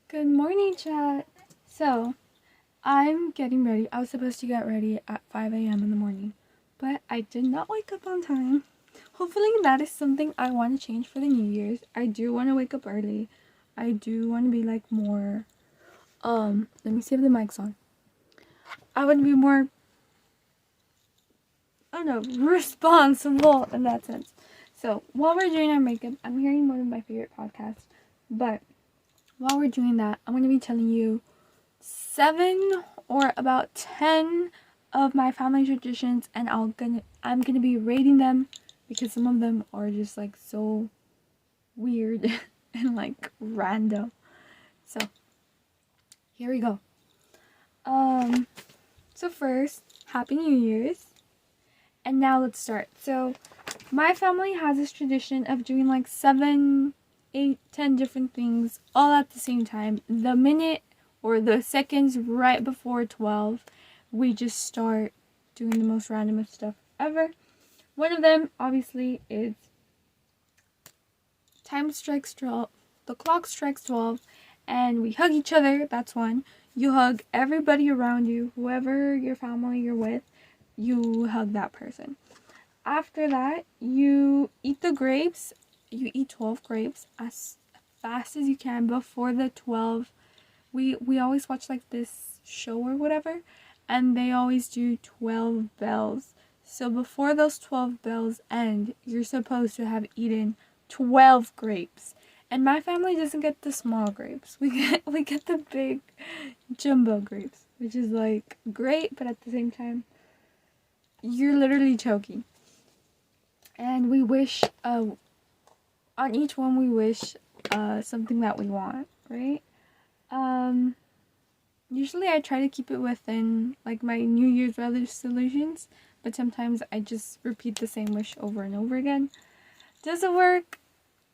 Good morning, chat. So, I'm getting ready. I was supposed to get ready at 5 a.m. in the morning, but I did not wake up on time. Hopefully, that is something I want to change for the New Year's. I do want to wake up early. I do want to be like more, let me see if the mic's on. I would be more, I don't know, responsible in that sense. So, while we're doing our makeup, I'm hearing one of my favorite podcasts, but while we're doing that, I'm going to be telling you 7 or about 10 of my family traditions, and I'm gonna be rating them because some of them are just like so weird and like random. So here we go. So first, Happy New Year's. And now let's start. So my family has this tradition of doing like 7, 8, 10 different things all at the same time. The minute or the seconds right before 12, we just start doing the most random stuff ever. One of them, obviously, is time strikes 12, the clock strikes 12, and we hug each other. That's one. You hug everybody around you, whoever your family you're with, you hug that person. After that, you eat the grapes. You eat 12 grapes as fast as you can before the 12. We always watch like this show or whatever, and they always do 12 bells. So before those 12 bells end, you're supposed to have eaten 12 grapes. And my family doesn't get the small grapes. We get the big jumbo grapes, which is like great, but at the same time, you're literally choking. And we wish on each one we wish something that we want, right? Usually I try to keep it within like my New Year's resolutions, but sometimes I just repeat the same wish over and over again. Does it work?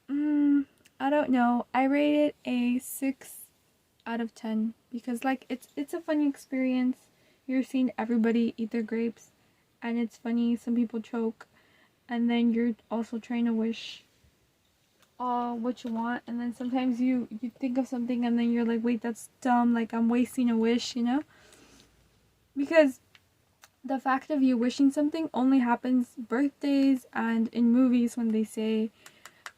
I don't know. I rate it a 6 out of 10 because like it's a funny experience. You're seeing everybody eat their grapes, and it's funny. Some people choke, and then you're also trying to wish what you want, and then sometimes you think of something and then you're like, wait, that's dumb, like I'm wasting a wish, because the fact of you wishing something only happens birthdays and in movies when they say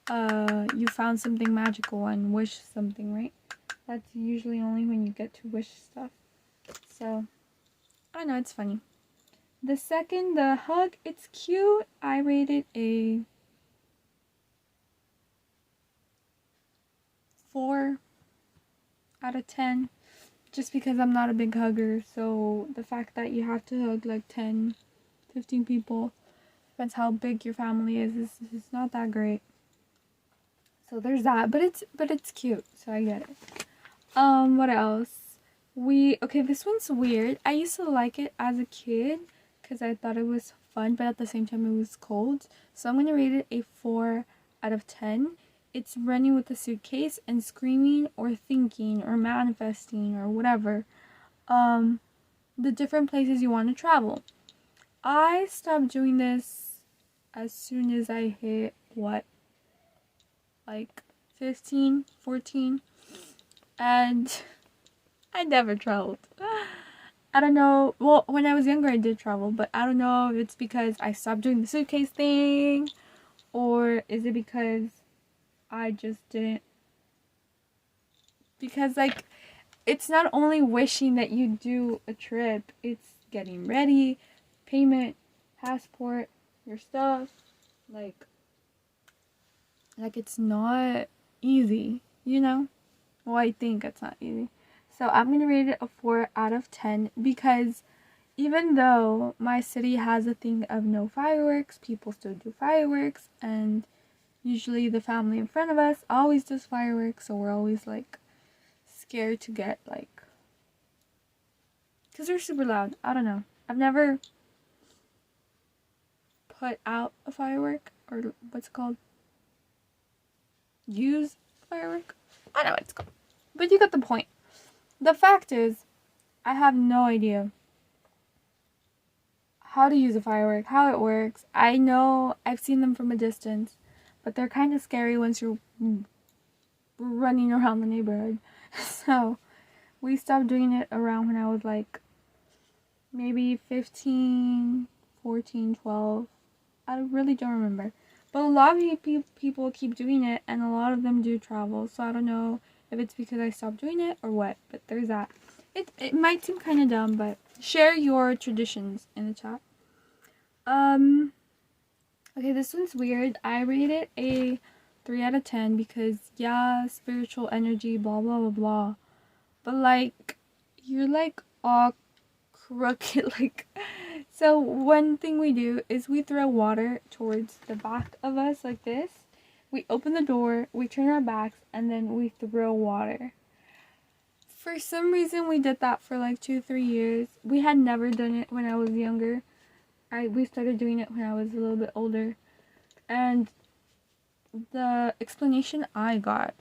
you found something magical and wish something, right? That's usually only when you get to wish stuff. So I don't know, it's funny. The hug, it's cute. I rate it a 4 out of 10 just because I'm not a big hugger. So the fact that you have to hug like 10, 15 people, depends how big your family is not that great. So there's that, but it's cute, so I get it. What else? This one's weird. I used to like it as a kid because I thought it was fun, but at the same time it was cold. So I'm gonna rate it a 4 out of 10. It's running with a suitcase and screaming or thinking or manifesting or whatever. The different places you want to travel. I stopped doing this as soon as I hit like 15, 14, and I never traveled. I don't know. Well, when I was younger, I did travel, but I don't know if it's because I stopped doing the suitcase thing, or is it because I just didn't. Because, like, it's not only wishing that you do a trip, it's getting ready, payment, passport, your stuff. Like it's not easy, Well, I think it's not easy. So I'm going to rate it a 4 out of 10 because even though my city has a thing of no fireworks, people still do fireworks, and usually the family in front of us always does fireworks, so we're always like scared to get like, because they're super loud. I don't know. I've never put out a firework, or what's it called? Use a firework? I don't know what it's called. But you get the point. The fact is, I have no idea how to use a firework, how it works. I know I've seen them from a distance, but they're kind of scary once you're running around the neighborhood. So we stopped doing it around when I was like maybe 15, 14, 12. I really don't remember. But a lot of people keep doing it, and a lot of them do travel. So I don't know if it's because I stopped doing it or what, but there's that. It might seem kind of dumb, but share your traditions in the chat. Okay, this one's weird. I rate it a 3 out of 10 because, yeah, spiritual energy, blah, blah, blah, blah. But, like, you're, like, all crooked, like... So, one thing we do is we throw water towards the back of us, like this. We open the door, we turn our backs, and then we throw water. For some reason, we did that for, like, 2-3 years. We had never done it when I was younger. We started doing it when I was a little bit older, and the explanation I got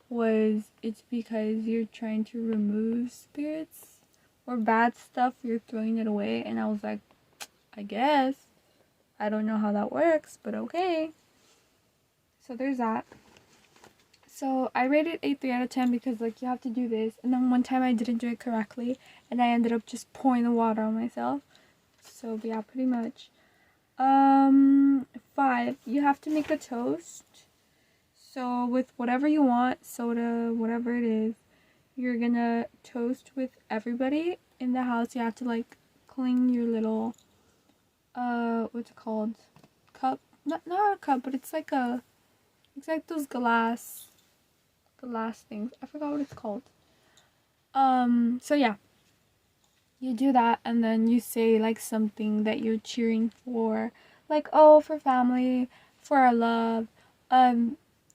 was it's because you're trying to remove spirits or bad stuff, you're throwing it away. And I was like, I guess. I don't know how that works, but okay. So there's that. So I rated a 3 out of 10 because, like, you have to do this. And then one time I didn't do it correctly, and I ended up just pouring the water on myself. So yeah, pretty much. 5, you have to make a toast. So with whatever you want, soda, whatever it is, you're gonna toast with everybody in the house. You have to, like, clean your little, what's it called? Cup? Not a cup, but it's like those glass things. I forgot what it's called. So yeah. You do that, and then you say, like, something that you're cheering for, like, oh, for family, for our love,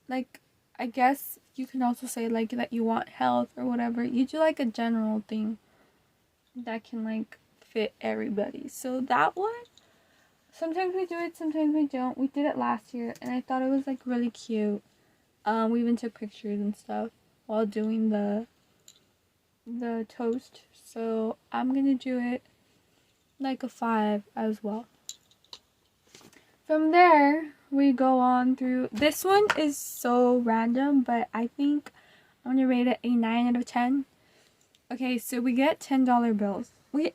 like, I guess you can also say, like, that you want health or whatever. You do, like, a general thing that can, like, fit everybody. So that one, sometimes we do it, sometimes we don't. We did it last year, and I thought it was, like, really cute. We even took pictures and stuff while doing the toast. So I'm gonna do it like a 5 as well. From there, we go on through. This one is so random, but I think I'm gonna rate it a 9 out of 10. Okay, so we get $10 bills. We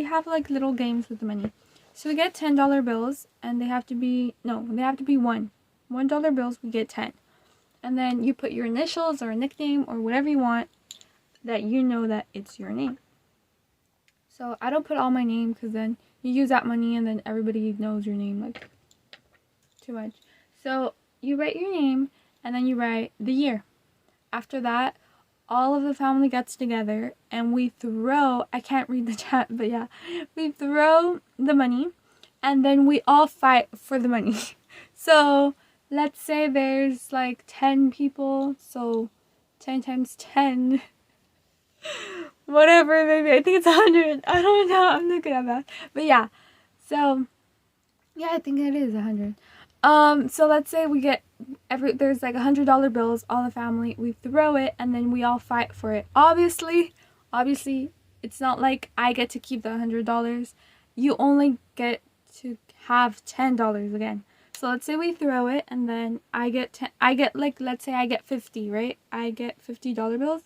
have, like, little games with the money. So we get $10 bills, and they have to be $1 bills. We get 10, and then you put your initials or a nickname or whatever you want that you know that it's your name. So I don't put all my name because then you use that money and then everybody knows your name, like, too much. So you write your name and then you write the year. After that, all of the family gets together and we throw, I can't read the chat, but yeah, we throw the money and then we all fight for the money. So let's say there's, like, 10 people, so 10 times 10, whatever, maybe, I think it's 100. I don't know, I'm not good at math. But yeah, so, yeah, I think it is 100. So let's say we get, there's, like, $100 bills, all the family, we throw it, and then we all fight for it. Obviously, it's not like I get to keep the $100. You only get to have $10 again. So let's say we throw it, and then I get, like, let's say I get 50, right? I get $50 bills.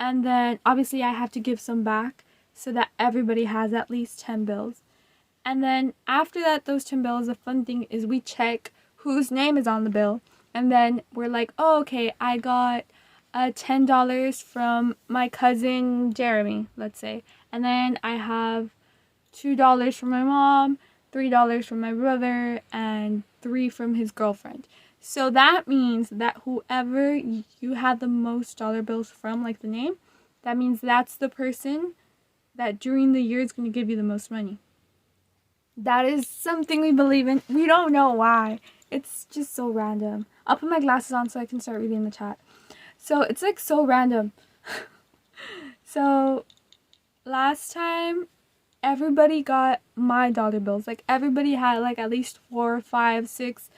And then, obviously, I have to give some back so that everybody has at least 10 bills. And then, after that, those 10 bills, the fun thing is we check whose name is on the bill. And then we're like, oh, okay, I got $10 from my cousin Jeremy, let's say. And then I have $2 from my mom, $3 from my brother, and $3 from his girlfriend. So that means that whoever you had the most dollar bills from, like the name, that means that's the person that during the year is going to give you the most money. That is something we believe in. We don't know why. It's just so random. I'll put my glasses on so I can start reading the chat. So it's, like, so random. So last time, everybody got my dollar bills. Like, everybody had, like, at least 4, 5, 6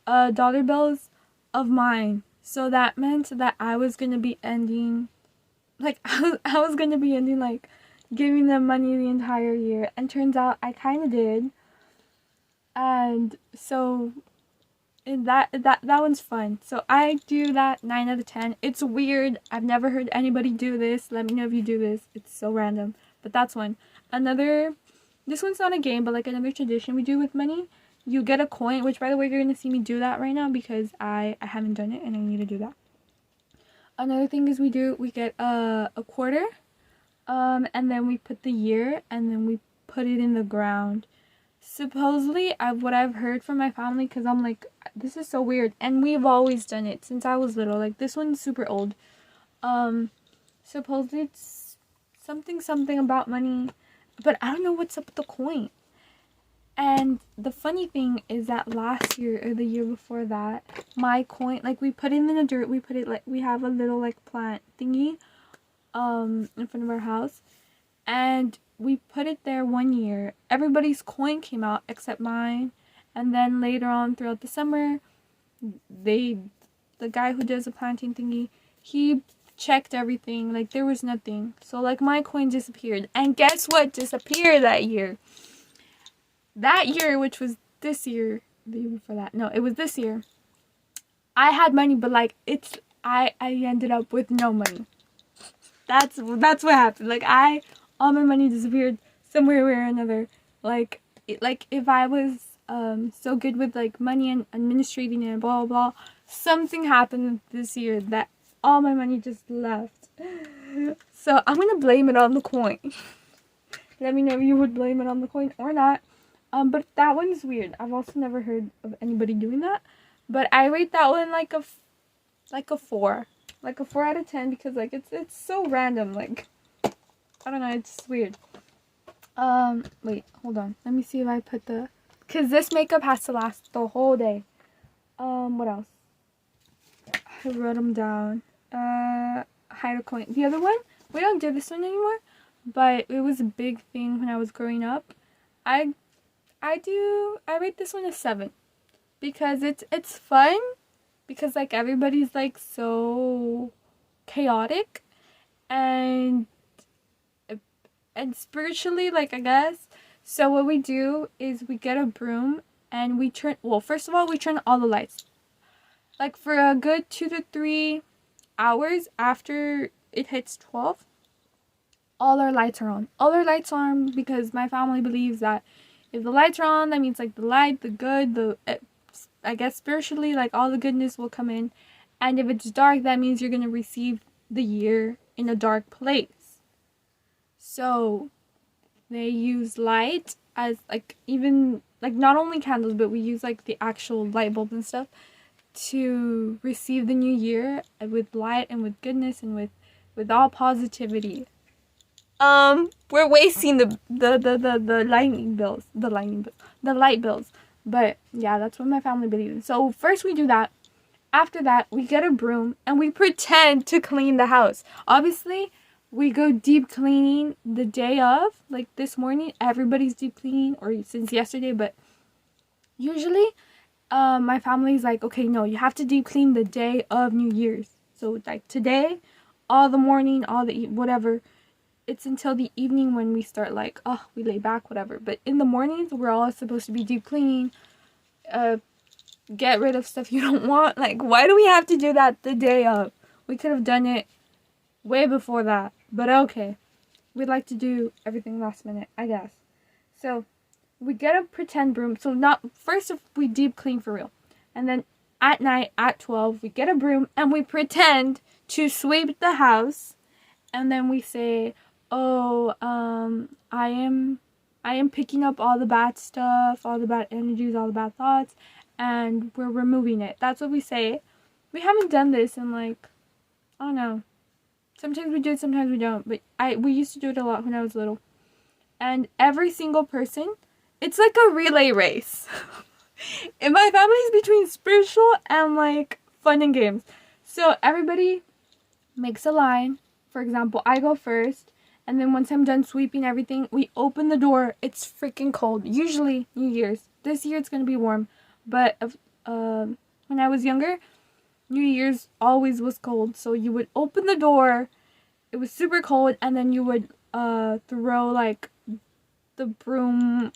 dollar bills of mine. So that meant that I was gonna be ending, like, I was gonna be ending, like, giving them money the entire year. And turns out I kind of did. And so And that one's fun. So I do that 9 out of 10. It's weird. I've never heard anybody do this. Let me know if you do this. It's so random. But that's one. Another, this one's not a game, but like another tradition we do with money. You get a coin, which by the way, you're going to see me do that right now because I haven't done it and I need to do that. Another thing is we get a quarter, and then we put the year and then we put it in the ground. Supposedly, what I've heard from my family, because I'm like, this is so weird, and we've always done it since I was little. Like, this one's super old. Supposedly it's something about money, but I don't know what's up with the coin. And the funny thing is that last year or the year before that, my coin, like, we put it in the dirt. We put it, like, we have a little like plant thingy in front of our house, and we put it there one year. Everybody's coin came out except mine. And then later on throughout the summer, the guy who does the planting thingy, he checked everything. Like, there was nothing. So, like, my coin disappeared. And guess what disappeared that year? That year, which was this year, the year before that. No, it was this year. I had money, but, like, I ended up with no money. That's what happened. Like, all my money disappeared somewhere or another. Like if I was so good with like money and administrating and blah blah blah, something happened this year that all my money just left. So I'm gonna blame it on the coin. Let me know if you would blame it on the coin or not. But that one's weird. I've also never heard of anybody doing that. But I rate that one like a 4. Like a 4 out of 10 because like it's so random. Like, I don't know, it's weird. Wait, hold on. Let me see if I put because this makeup has to last the whole day. What else? I wrote them down. Hide a coin. The other one, we don't do this one anymore, but it was a big thing when I was growing up. I rate this one a 7 because it's fun because like everybody's like so chaotic and spiritually, like, I guess. So what we do is we get a broom and we turn, well, first of all, we turn all the lights. Like, for a good 2 to 3 hours after it hits 12, all our lights are on. All our lights are on because my family believes that if the lights are on, that means, like, the light, the good, I guess spiritually, like, all the goodness will come in. And if it's dark, that means you're going to receive the year in a dark place. So they use light as like, even like, not only candles, but we use like the actual light bulbs and stuff to receive the new year with light and with goodness and with all positivity. We're wasting the light bills. But yeah, that's what my family believes in. So first we do that. After that, we get a broom and we pretend to clean the house. Obviously, we go deep cleaning the day of. Like, this morning, everybody's deep cleaning, or since yesterday, but usually, my family's like, okay, no, you have to deep clean the day of New Year's. So, like, today, all the morning, all the whatever, it's until the evening when we start, like, oh, we lay back, whatever. But in the mornings, we're all supposed to be deep cleaning, get rid of stuff you don't want. Like, why do we have to do that the day of? We could have done it way before that. But okay. We'd like to do everything last minute, I guess. So, we get a pretend broom. So, first we deep clean for real. And then at night, at 12, we get a broom and we pretend to sweep the house. And then we say, oh, I am picking up all the bad stuff, all the bad energies, all the bad thoughts, and we're removing it. That's what we say. We haven't done this in, like, I don't know. Sometimes we do it, sometimes we don't. But we used to do it a lot when I was little. And every single person, it's like a relay race. And my family's between spiritual and, like, fun and games. So everybody makes a line. For example, I go first. And then once I'm done sweeping everything, we open the door. It's freaking cold. Usually New Year's. This year it's going to be warm. But when I was younger, New Year's always was cold. So you would open the door. It was super cold. And then you would throw, like, the broom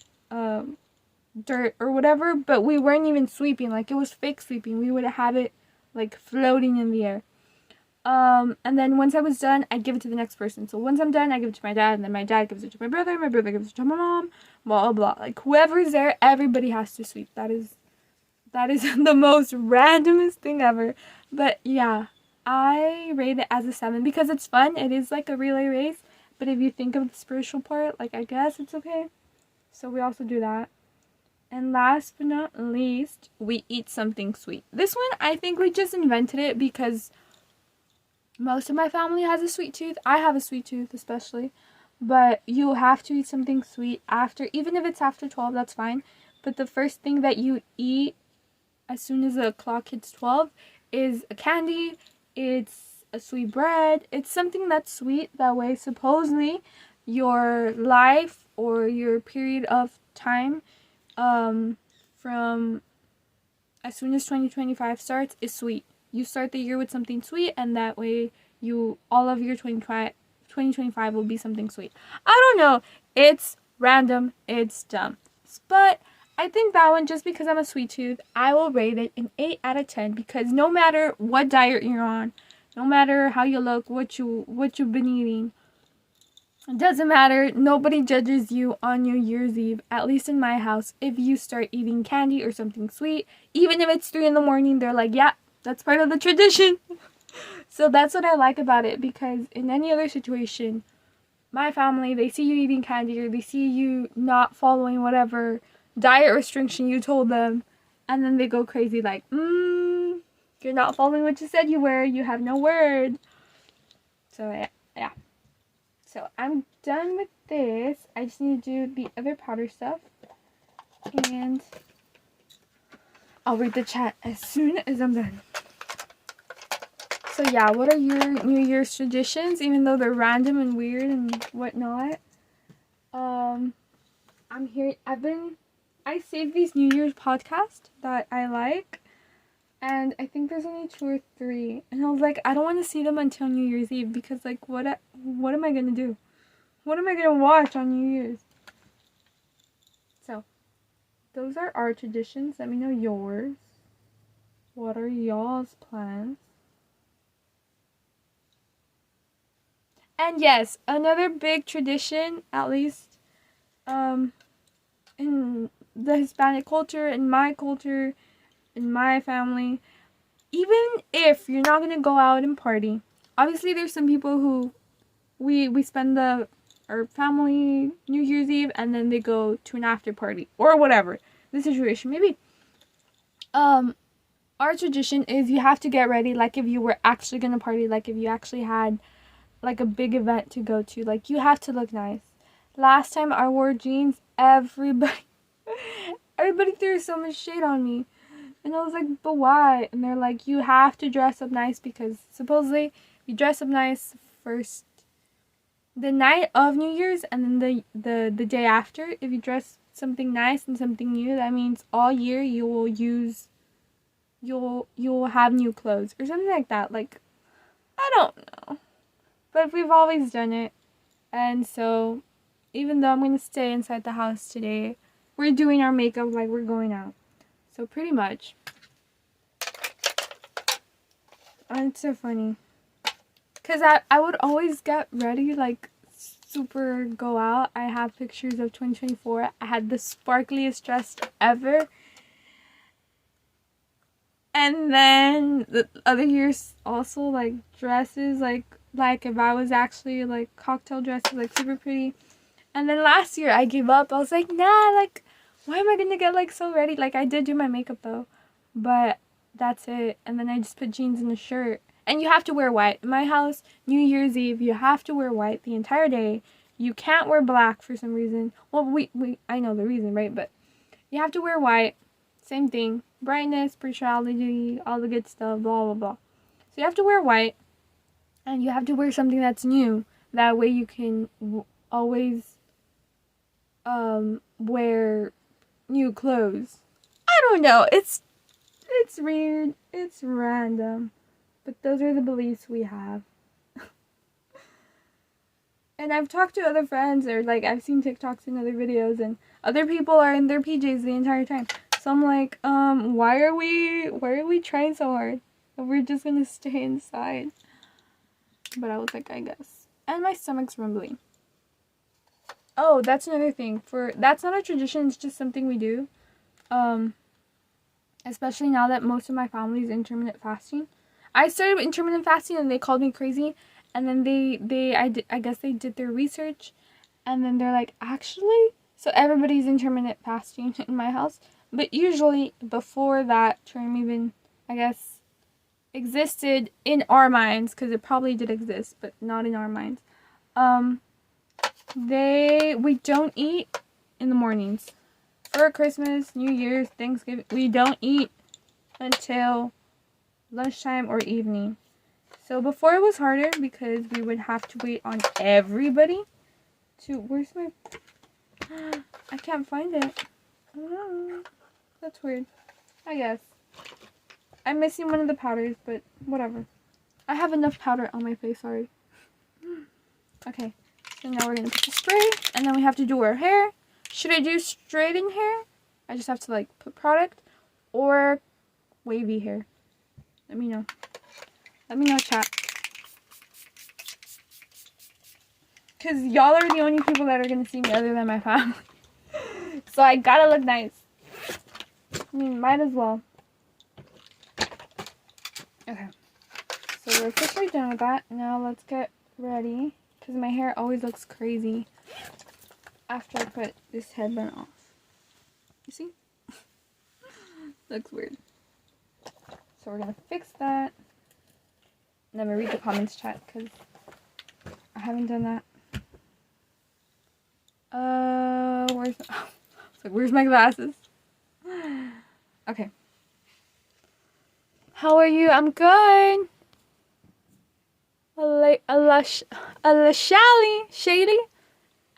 dirt or whatever, but we weren't even sweeping. Like, it was fake sweeping. We would have it like floating in the air. And then once I was done, I'd give it to the next person. So once I'm done, I give it to my dad, and then my dad gives it to my brother gives it to my mom, blah, blah, blah. Like, whoever's there, everybody has to sweep. That is the most randomest thing ever. But yeah, I rate it as a 7 because it's fun. It is like a relay race. But if you think of the spiritual part, like, I guess it's okay. So we also do that. And last but not least, we eat something sweet. This one, I think we just invented it because most of my family has a sweet tooth. I have a sweet tooth especially. But you have to eat something sweet after, even if it's after 12, that's fine. But the first thing that you eat as soon as the clock hits 12 is a candy. It's a sweet bread. It's something that's sweet. That way, supposedly, your life or your period of time from as soon as 2025 starts is sweet. You start the year with something sweet, and that way all of your 2025 will be something sweet. I don't know. It's random. It's dumb. But I think that one, just because I'm a sweet tooth, I will rate it an 8 out of 10 because no matter what diet you're on, no matter how you look, what you've been eating, it doesn't matter. Nobody judges you on New Year's Eve, at least in my house. If you start eating candy or something sweet, even if it's 3 in the morning, they're like, yeah, that's part of the tradition. So that's what I like about it, because in any other situation, my family, they see you eating candy or they see you not following whatever diet restriction you told them, and then they go crazy like, you're not following what you said you were, you have no word. So yeah. So I'm done with this. I just need to do the other powder stuff, and I'll read the chat as soon as I'm done. So yeah, what are your New Year's traditions, even though they're random and weird and whatnot? I'm here. I saved these New Year's podcasts that I like, and I think there's only 2 or 3. And I was like, I don't want to see them until New Year's Eve, because like, what am I gonna do? What am I gonna watch on New Year's? So, those are our traditions. Let me know yours. What are y'all's plans? And yes, another big tradition, at least in the Hispanic culture, in my culture, in my family, even if you're not gonna go out and party, obviously there's some people who we spend our family New Year's Eve and then they go to an after party or whatever the situation may be. Our tradition is you have to get ready like if you were actually gonna party, like if you actually had like a big event to go to. Like, you have to look nice. Last time I wore jeans, everybody threw so much shade on me. And I was like, but why? And they're like, you have to dress up nice, because supposedly you dress up nice first the night of New Year's, and then the day after. If you dress something nice and something new, that means all year you'll have new clothes or something like that. Like, I don't know. But we've always done it. And so, even though I'm going to stay inside the house today, we're doing our makeup like we're going out. So, pretty much. And it's so funny. Because I would always get ready, like, super go out. I have pictures of 2024. I had the sparkliest dress ever. And then the other years also, like, dresses, like if I was actually, like, cocktail dresses, like, super pretty. And then last year, I gave up. I was like, nah, like, why am I gonna get, like, so ready? Like, I did do my makeup, though. But that's it. And then I just put jeans and a shirt. And you have to wear white. In my house, New Year's Eve, you have to wear white the entire day. You can't wear black for some reason. Well, I know the reason, right? But you have to wear white. Same thing. Brightness, spirituality, all the good stuff, blah, blah, blah. So you have to wear white. And you have to wear something that's new. That way you can always wear new clothes. I don't know. It's weird. It's random. But those are the beliefs we have. And I've talked to other friends, or like I've seen TikToks and other videos, and other people are in their PJs the entire time. So I'm like, why are we trying so hard? If we're just gonna stay inside. But I was like, I guess. And my stomach's rumbling. Oh, that's another thing. That's not a tradition, it's just something we do. Especially now that most of my family is intermittent fasting. I started intermittent fasting and they called me crazy. And then I guess they did their research. And then they're like, actually, so everybody's intermittent fasting in my house. But usually before that term even, I guess, existed in our minds, because it probably did exist, but not in our minds. We don't eat in the mornings. For Christmas, New Year's, Thanksgiving, we don't eat until lunchtime or evening. So before it was harder because we would have to wait on everybody to, where's my, I can't find it. Oh, that's weird. I guess. I'm missing one of the powders, but whatever. I have enough powder on my face already. Okay, so now we're gonna put the spray, and then we have to do our hair. Should I do straightened hair? I just have to like put product, or wavy hair. Let me know. Let me know, chat. Because y'all are the only people that are going to see me other than my family. So I gotta look nice. I mean, might as well. Okay. So we're officially done with that. Now let's get ready. Because my hair always looks crazy after I put this headband off. You see? Looks weird. So we're going to fix that. And I'm going to read the comments, chat, because I haven't done that. Where's my glasses? Okay. How are you? I'm good. Shaylee,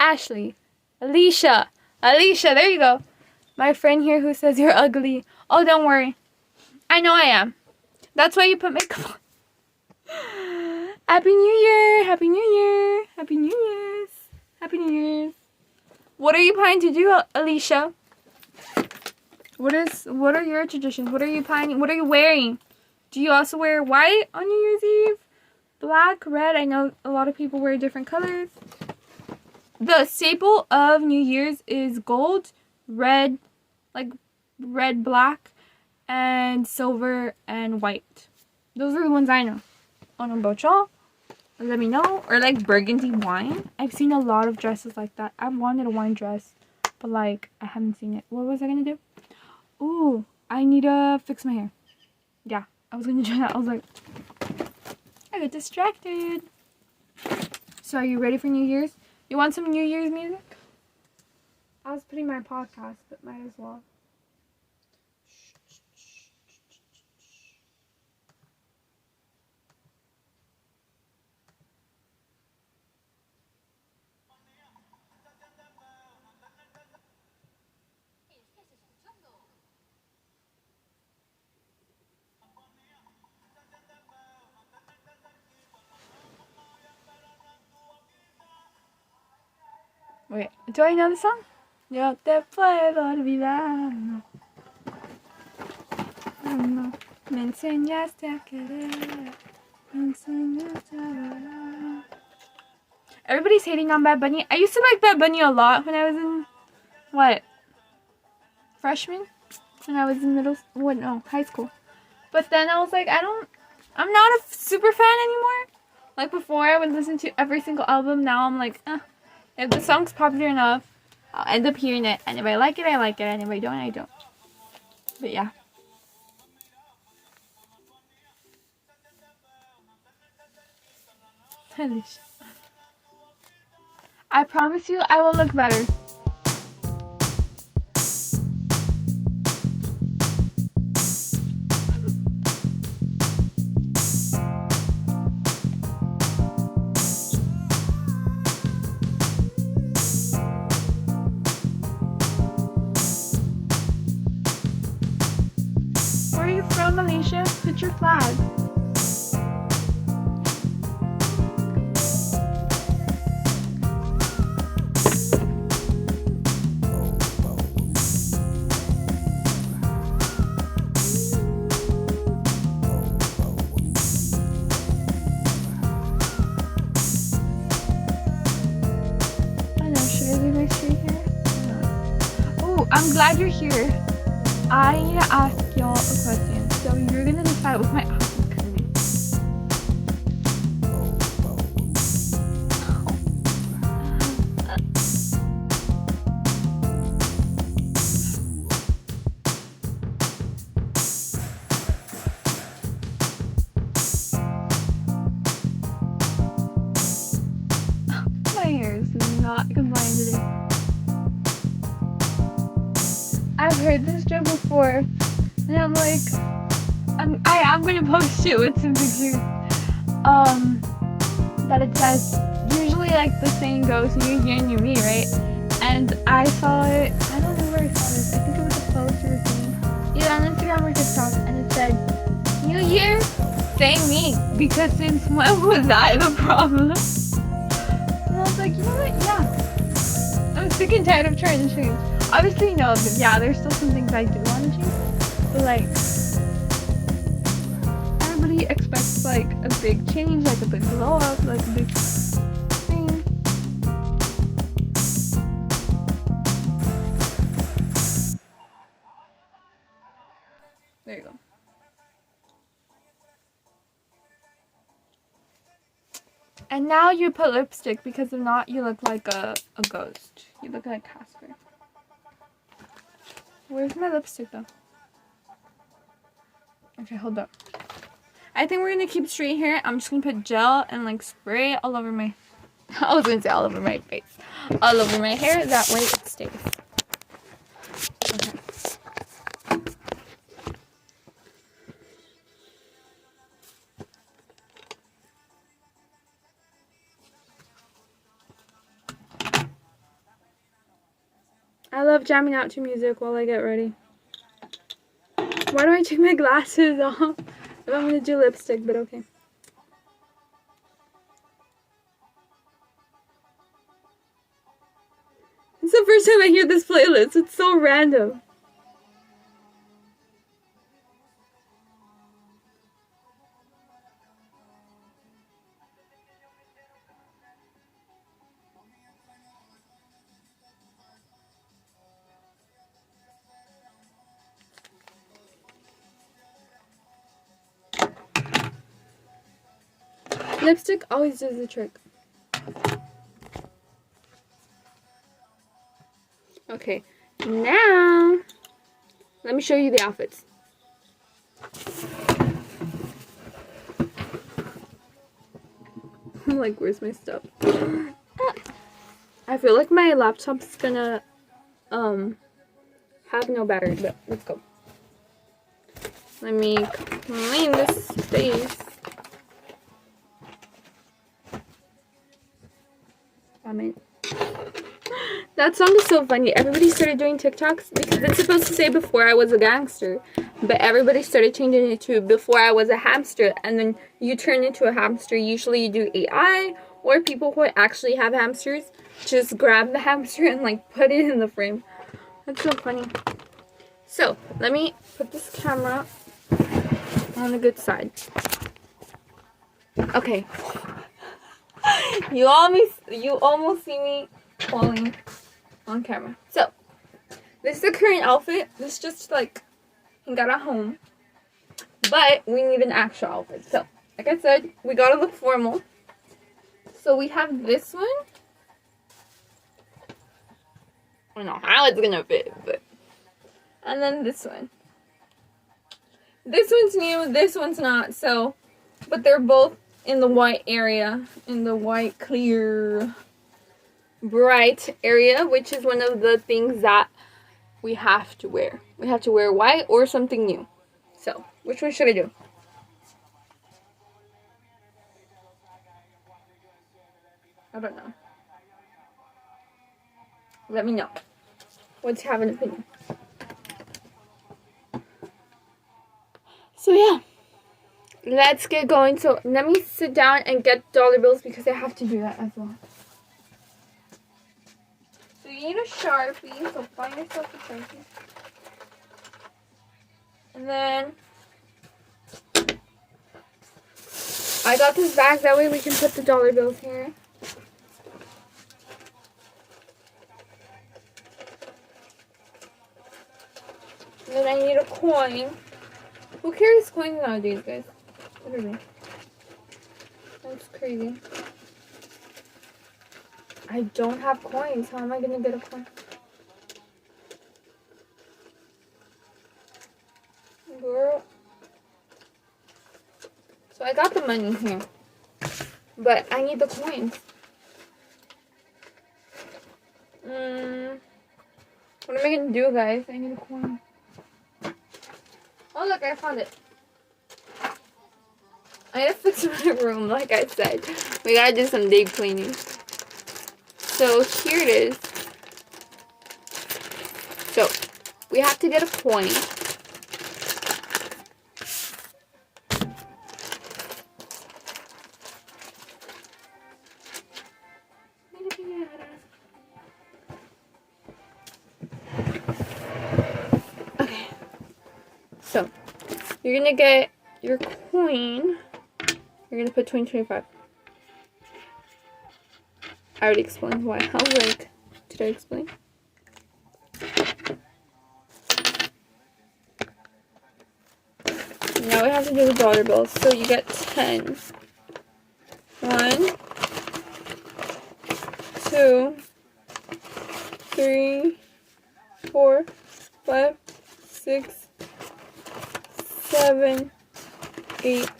Ashley, Alicia, there you go. My friend here who says you're ugly. Oh, don't worry. I know I am. That's why you put makeup on. Happy New Year! Happy New Year! Happy New Year's! Happy New Year's! What are you planning to do, Alicia? What are your traditions? What are you planning? What are you wearing? Do you also wear white on New Year's Eve? Black, red? I know a lot of people wear different colors. The staple of New Year's is gold, red, like red, black, and silver and white. Those are the ones I know. I don't know about y'all. Let me know. Or like burgundy wine. I've seen a lot of dresses like that. I've wanted a wine dress, but like I haven't seen it. What was I gonna do? Ooh, I need to fix my hair. Yeah, I was gonna do that. I was like, I got distracted. So are you ready for New Year's? You want some New Year's music? I was putting my podcast, but might as well. Wait, do I know the song? Yo te puedo olvidar. No. Me enseñaste a querer. Me enseñaste a volar. Everybody's hating on Bad Bunny. I used to like Bad Bunny a lot when I was in, what? Freshman? When I was in high school. But then I was like, I'm not a super fan anymore. Like before, I would listen to every single album. Now I'm like, if the song's popular enough, I'll end up hearing it. And if I like it, I like it. And if I don't, I don't. But yeah. I promise you, I will look better. Where are you from, Alicia? Put your flag. I'm glad you're here. I need to ask y'all a question. So you're gonna decide what my outfit's gonna be. My hair is not combined today. I've heard this joke before, and I'm like, I am gonna post it with some pictures. That it says, usually like the saying goes, new year, new me, right? And I saw it, I don't know where I saw this, I think it was a post or a thing, either on Instagram or TikTok, and it said, new year, same me, because since when was I the problem? And I was like, you know what, yeah, I'm sick and tired of trying to change. Obviously, no, but yeah, there's still some things I do want to change, but like, everybody expects like a big change, like a big blow up, like a big thing. There you go. And now you put lipstick, because if not, you look like a ghost. You look like Casper. Where's my lipstick though? Okay, hold up. I think we're gonna keep straight hair. I'm just gonna put gel and like spray all over my, I was gonna say all over my face. All over my hair, that way it stays. Okay. I love jamming out to music while I get ready. Why do I take my glasses off if I'm gonna do lipstick, but okay. It's the first time I hear this playlist. It's so random. Lipstick always does the trick. Okay, now let me show you the outfits. I'm like, where's my stuff? I feel like my laptop's gonna have no battery, but let's go. Let me clean this space. That song is so funny. Everybody started doing TikToks because it's supposed to say before I was a gangster, but everybody started changing it to before I was a hamster, and then you turn into a hamster. Usually you do AI, or people who actually have hamsters just grab the hamster and like put it in the frame. That's so funny. So let me put this camera on the good side. Okay. You almost see me falling on camera. So this is the current outfit. This just like got at home, but we need an actual outfit. So like I said, we gotta look formal. So we have this one. I don't know how it's gonna fit, but, and then this one. This one's new, this one's not. So, but they're both in the white area, in the white, clear, bright area, which is one of the things that we have to wear. We have to wear white or something new. So, which one should I do? I don't know. Let me know. Let's have an opinion. So yeah, let's get going. So let me sit down and get dollar bills because I have to do that as well. So you need a Sharpie, so find yourself a Sharpie. And then I got this bag, that way we can put the dollar bills here. And then I need a coin. Who carries coins nowadays, guys? Literally. That's crazy. I don't have coins. How am I gonna get a coin? Girl. So I got the money here. But I need the coins. What am I gonna do, guys? I need a coin. Oh, look, I found it. I gotta fix my room, like I said. We gotta do some deep cleaning. So here it is. So we have to get a coin. Okay. So you're gonna get your coin. You're gonna put 2025. I already explained why. I was like, did I explain? Now we have to do the dollar bills. So you get 10. 1, 2, 3, 4, 5, 6, 7, 8,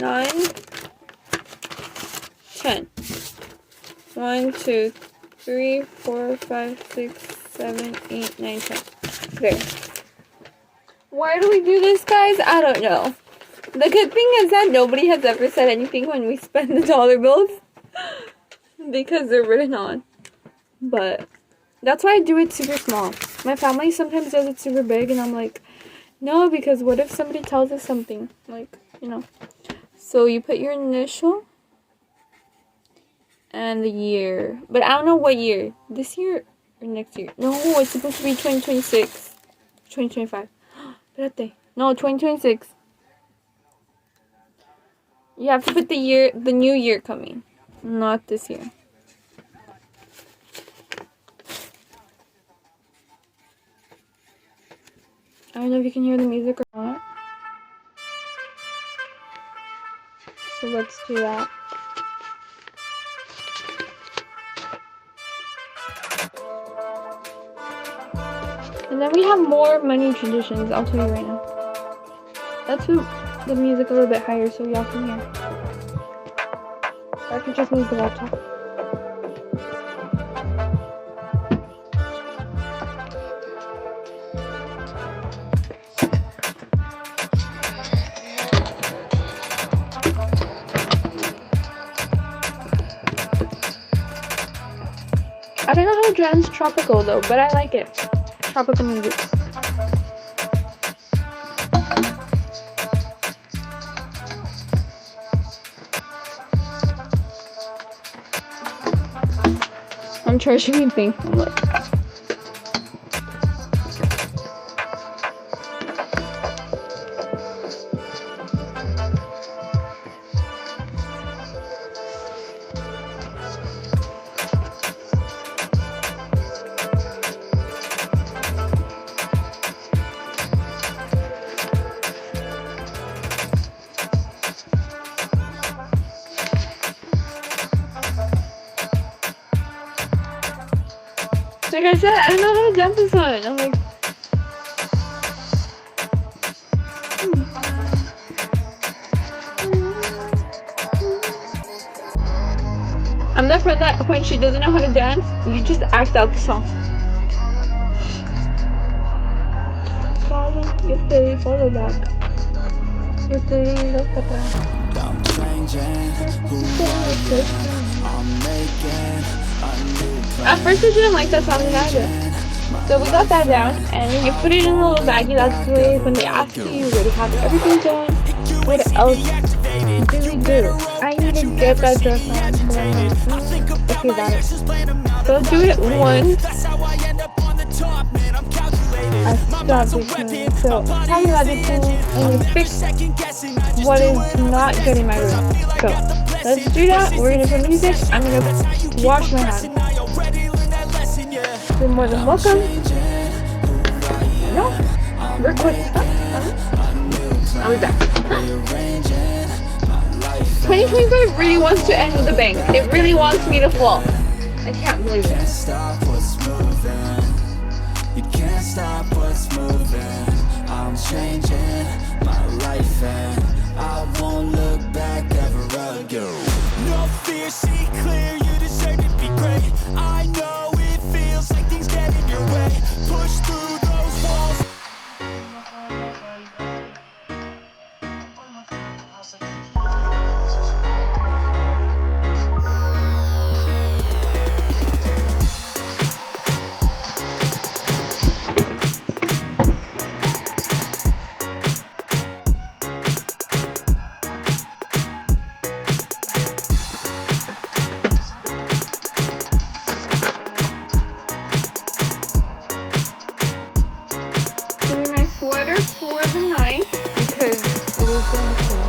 9, 10. 1, 2, 3, 4, 5, 6, 7, 8, 9, 10. There. Why do we do this, guys? I don't know. The good thing is that nobody has ever said anything when we spend the dollar bills. Because they're written on. But that's why I do it super small. My family sometimes does it super big and I'm like, no, because what if somebody tells us something? Like, you know. So you put your initial and the year. But I don't know what year. This year or next year. No, it's supposed to be 2026. 2025. Espérate. No, 2026. You have to put the year, the new year coming. Not this year. I don't know if you can hear the music or not. So let's do that. And then we have more money traditions, I'll tell you right now. Let's move the music a little bit higher so y'all can hear. I could just move the laptop. I don't know how to dance tropical though, but I like it. Tropical music. I'm charging anything. I'm like, like I said, I don't know how to dance this one. I'm like, I'm the friend that when she doesn't know how to dance, you just act out the song. Follow back. I'm changing who I'm making. At first I didn't like that song either. So we got that down and you put it in a little baggie. That's the way when they ask you, you already have everything done. What else do we do? I need to get that dress on. Okay, got it. So do it once. I stopped it. So talking about this thing and you fix what is not good in my room. So let's do that. We're gonna put music. I'm gonna wash my hands. You're more than welcome. No? Request stuff? I'll be back. 2025 really wants to end with a bang. It really wants me to fall. I can't believe it. You can't stop what's moving. I'm changing my life and I won't look back ever again. No fear, see clear, you deserve to be great. I know it feels like things get in your way. Push through those walls. Sweater for the night because it was going to cool.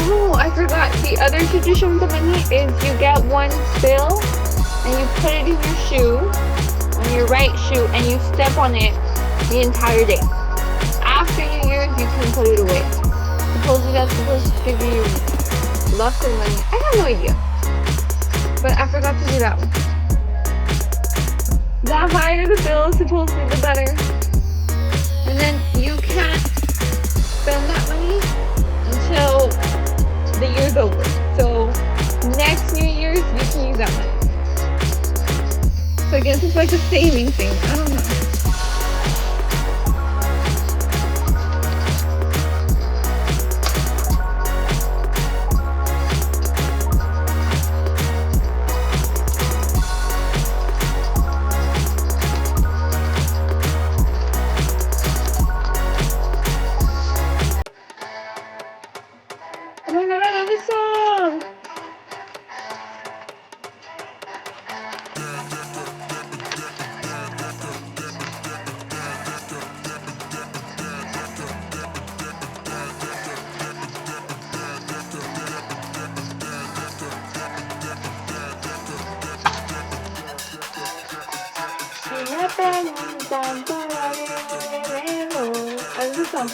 Oh, I forgot. The other tradition of the money is you get one spill and you put it in your shoe, on your right shoe, and you step on it the entire day. After New Year's, you can put it away. Supposedly that's supposed to give you luck or money. I have no idea. But I forgot to do that one. The higher the bill, supposedly the better. And then you can't spend that money until the year's over. So next New Year's, you can use that money. So I guess it's like a saving thing. I don't know. Oh my god, I love this song! I love this song.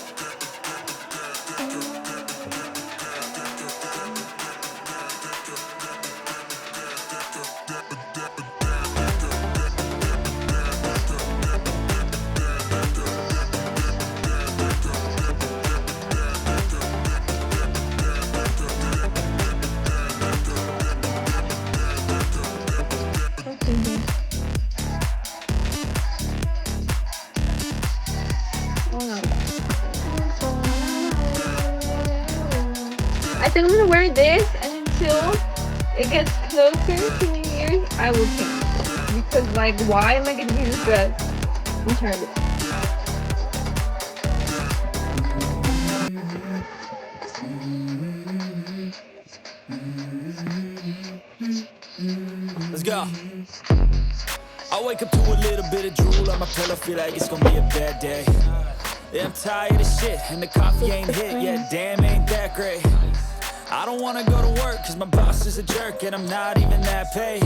I think I'm gonna wear this, and until it gets closer to New Year's, I will change. Because, like, why am I gonna use this dress? I'm tired of it. Let's go. I wake up to a little bit of drool on my pillow, feel like it's gonna be a bad day. Yeah, I'm tired of shit, and the coffee ain't hit yet, damn, ain't that great. I don't wanna go to work, cause my boss is a jerk, and I'm not even that paid.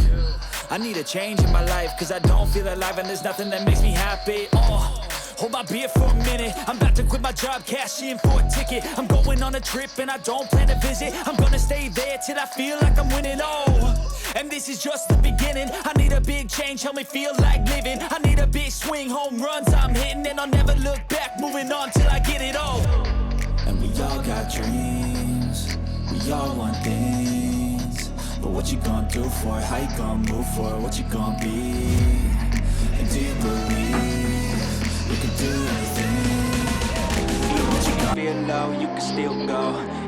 I need a change in my life, cause I don't feel alive, and there's nothing that makes me happy. Hold my beer for a minute, I'm about to quit my job, cash in for a ticket. I'm going on a trip, and I don't plan to visit. I'm gonna stay there till I feel like I'm winning, and this is just the beginning. I need a big change, help me feel like living. I need a big swing, home runs I'm hitting, and I'll never look back, moving on till I get it all. And we all got dreams, we all want things, but what you gonna do for it? How you gonna move for it? What you gonna be? And do you believe you can do anything? Even when you feel low, you can still go.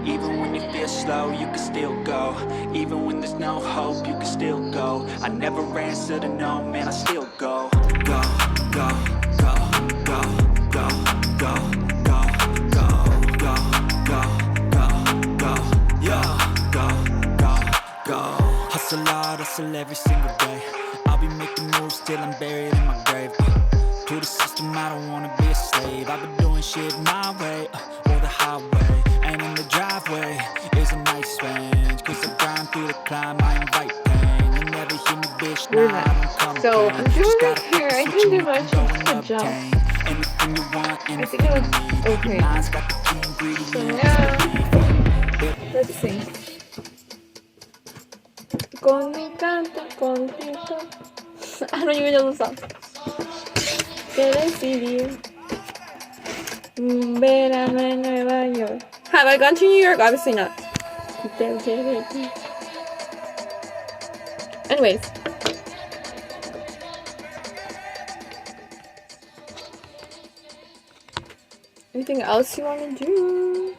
Even when you feel slow, you can still go. Even when there's no hope, you can still go. I never answer to no, man, I still go. Go, go, go, go, go, go, go, go, go, go, go, go, yeah, go, go, go. Hustle hard, hustle every single day. I'll be making moves till I'm buried in my grave. To the system, I don't wanna be a slave. I've been doing shit my way, or the highway. And in the driveway is a nice range. Cause I grind through the climb, I invite pain. You never hear me, bitch, nah, I don't come So plain. I'm doing Just my gotta hair. I focus can do what my you can go and good job. obtain. Anything you want, I anything think it you was need. okay. Your mind's got the key ingredients. So now, let's see. Con mi canto, contento. I don't even know the song. Que decidí verano en Nueva York. Have I gone to New York? Obviously not. Anyways. Anything else you want to do?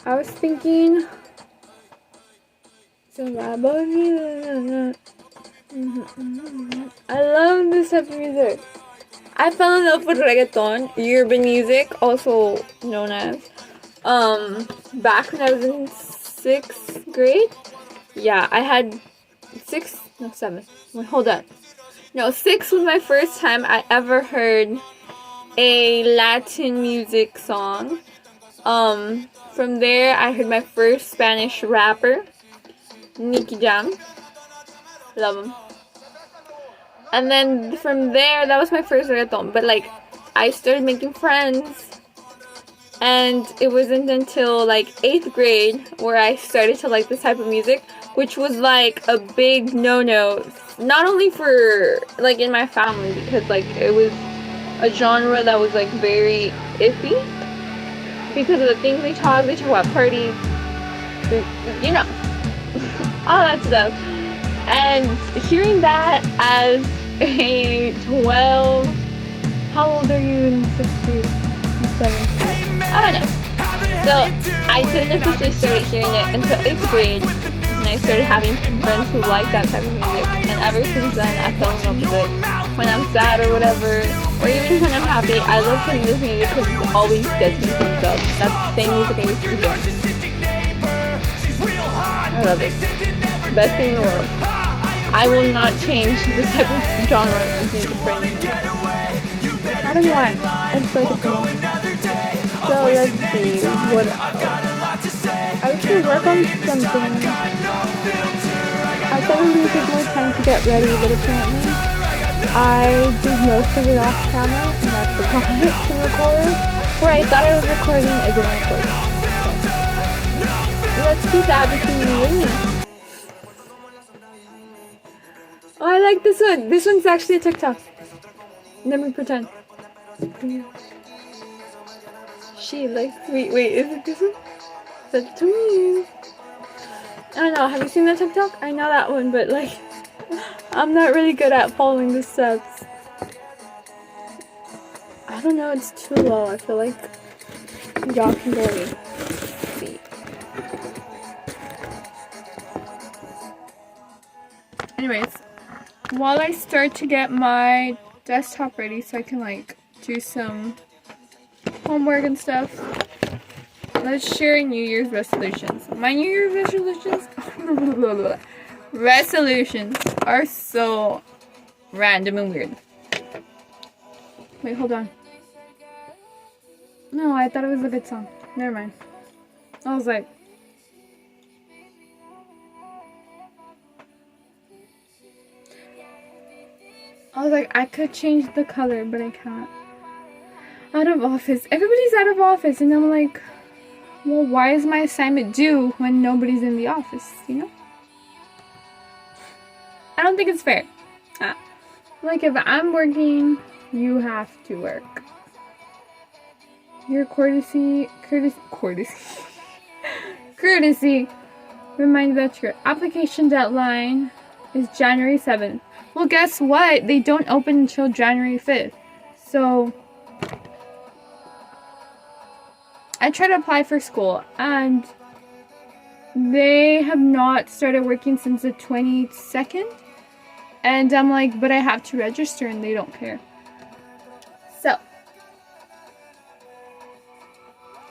I was thinking. I love this type of music. I fell in love with reggaeton, urban music, also known as. Back when I was in 6th grade. Yeah, I had 7. Wait, hold on. No, 6 was my first time I ever heard a Latin music song. From there, I heard my first Spanish rapper, Nicky Jam. Love him. And then from there, that was my first reggaeton. But like, I started making friends. And it wasn't until like 8th grade where I started to like this type of music, which was like a big no-no. Not only for like in my family, because like it was a genre that was like very iffy because of the things they talk about parties, you know, all that stuff. And hearing that as a 12, how old are you in 6th grade? 7th? I don't know. So I didn't officially start hearing it until 8th grade, and I started having friends who like that type of music. And ever since then, I fell in love with it. When I'm sad or whatever, or even when I'm happy, I love playing this music because it always gets me pumped up. That's the same music I used to hear. I love it. Best thing in the world. I will not change this type of genre of music for anything. I don't know why. It's like a thing. So let's see what I should work on something. I thought it was going to take more time to get ready, but apparently I did most of it off camera and I forgot to record. Where I thought I was recording, I didn't record. So let's keep that between you and me. Oh, I like this one. This one's actually a TikTok. Let me pretend. She likes sweet. Wait, is it this one? That's to me. I don't know. Have you seen that TikTok? I know that one, but like, I'm not really good at following the steps. I don't know. It's too low. I feel like y'all can barely see. Anyways, while I start to get my desktop ready so I can like do some homework and stuff, let's share New Year's resolutions. My New Year's resolutions are so random and weird. Wait, hold on. No, I thought it was a good song. Never mind. I was like, I could change the color, but I can't. Out of office. Everybody's out of office, and I'm like, well, why is my assignment due when nobody's in the office, you know? I don't think it's fair. Like, if I'm working, you have to work. Your courtesy reminds that your application deadline is January 7th. Well, guess what? They don't open until January 5th. So I tried to apply for school, and they have not started working since the 22nd. And I'm like, but I have to register, and they don't care. So,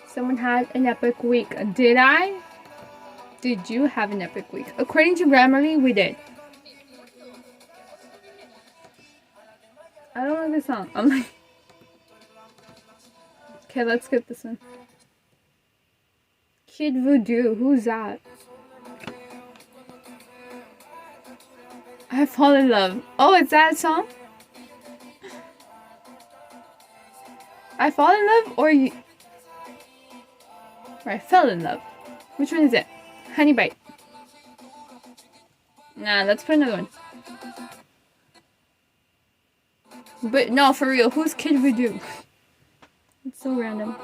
someone had an epic week. Did I? Did you have an epic week? According to Grammarly, we did. I don't like this song. I'm like, okay, let's skip this one. Kid Voodoo, who's that? I Fall in Love. Oh, it's that song? I Fall in Love or you? Or I Fell in Love. Which one is it? Honey Bite. Nah, let's put another one. But no, for real, who's Kid Voodoo? It's so random.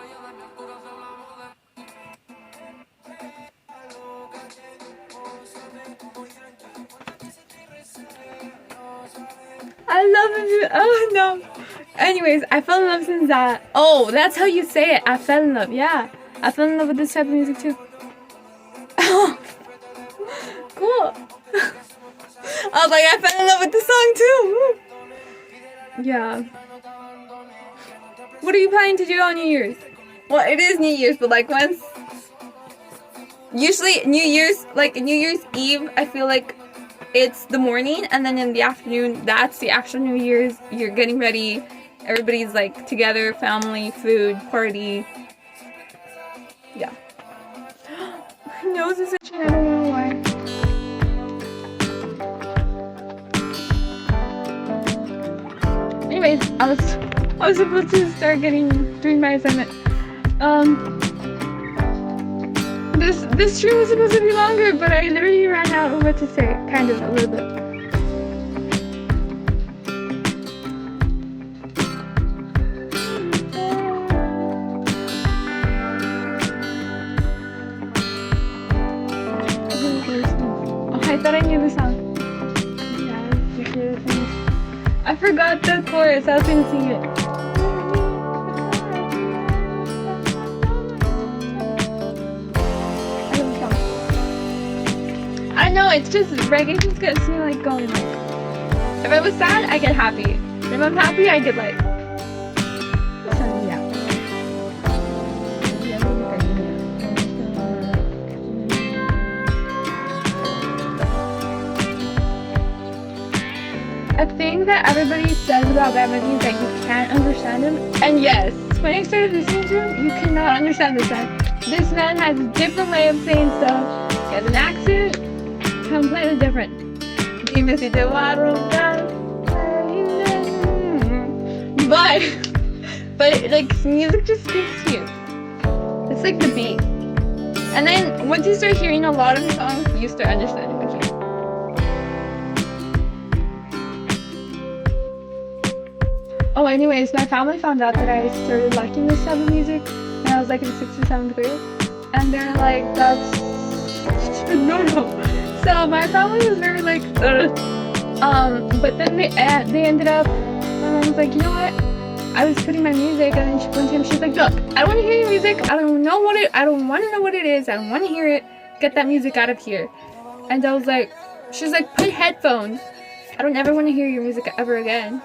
I love it. Oh no. Anyways, I fell in love since that. Oh, that's how you say it. I fell in love. Yeah. I fell in love with this type of music too. Cool. I was like, I fell in love with the song too. Yeah. What are you planning to do on New Year's? Well, it is New Year's, but like once. Usually New Year's Eve, I feel like it's the morning, and then in the afternoon, that's the actual New Year's. You're getting ready. Everybody's like together, family, food, party. Yeah. My nose is itching. I don't know why. Anyways, I was supposed to start doing my assignment. This stream was supposed to be longer, but I literally ran out of what to say, kind of a little bit. Oh, I thought I knew the song. I forgot the chorus. I was gonna sing it. I know, it's just reggae just gets me like going like. If I was sad, I get happy. If I'm happy, I get like. So yeah. A thing that everybody says about Batman is that you can't understand him. And yes, when I started listening to him, you cannot understand this man. This man has a different way of saying stuff. He has an accent, completely different. But like music just speaks to you. It's like the beat. And then once you start hearing a lot of the songs, you start understanding what you. Oh, anyways, my family found out that I started liking this type of music when I was like in 6th or 7th grade. And they're like, that's no. So my family was very like, ugh. But then they ended up, my mom was like, you know what? I was putting my music, and then one time she's like, look, I don't want to hear your music. I don't want to know what it is. I don't want to hear it. Get that music out of here. And I was like, she's like, put headphones. I don't ever want to hear your music ever again.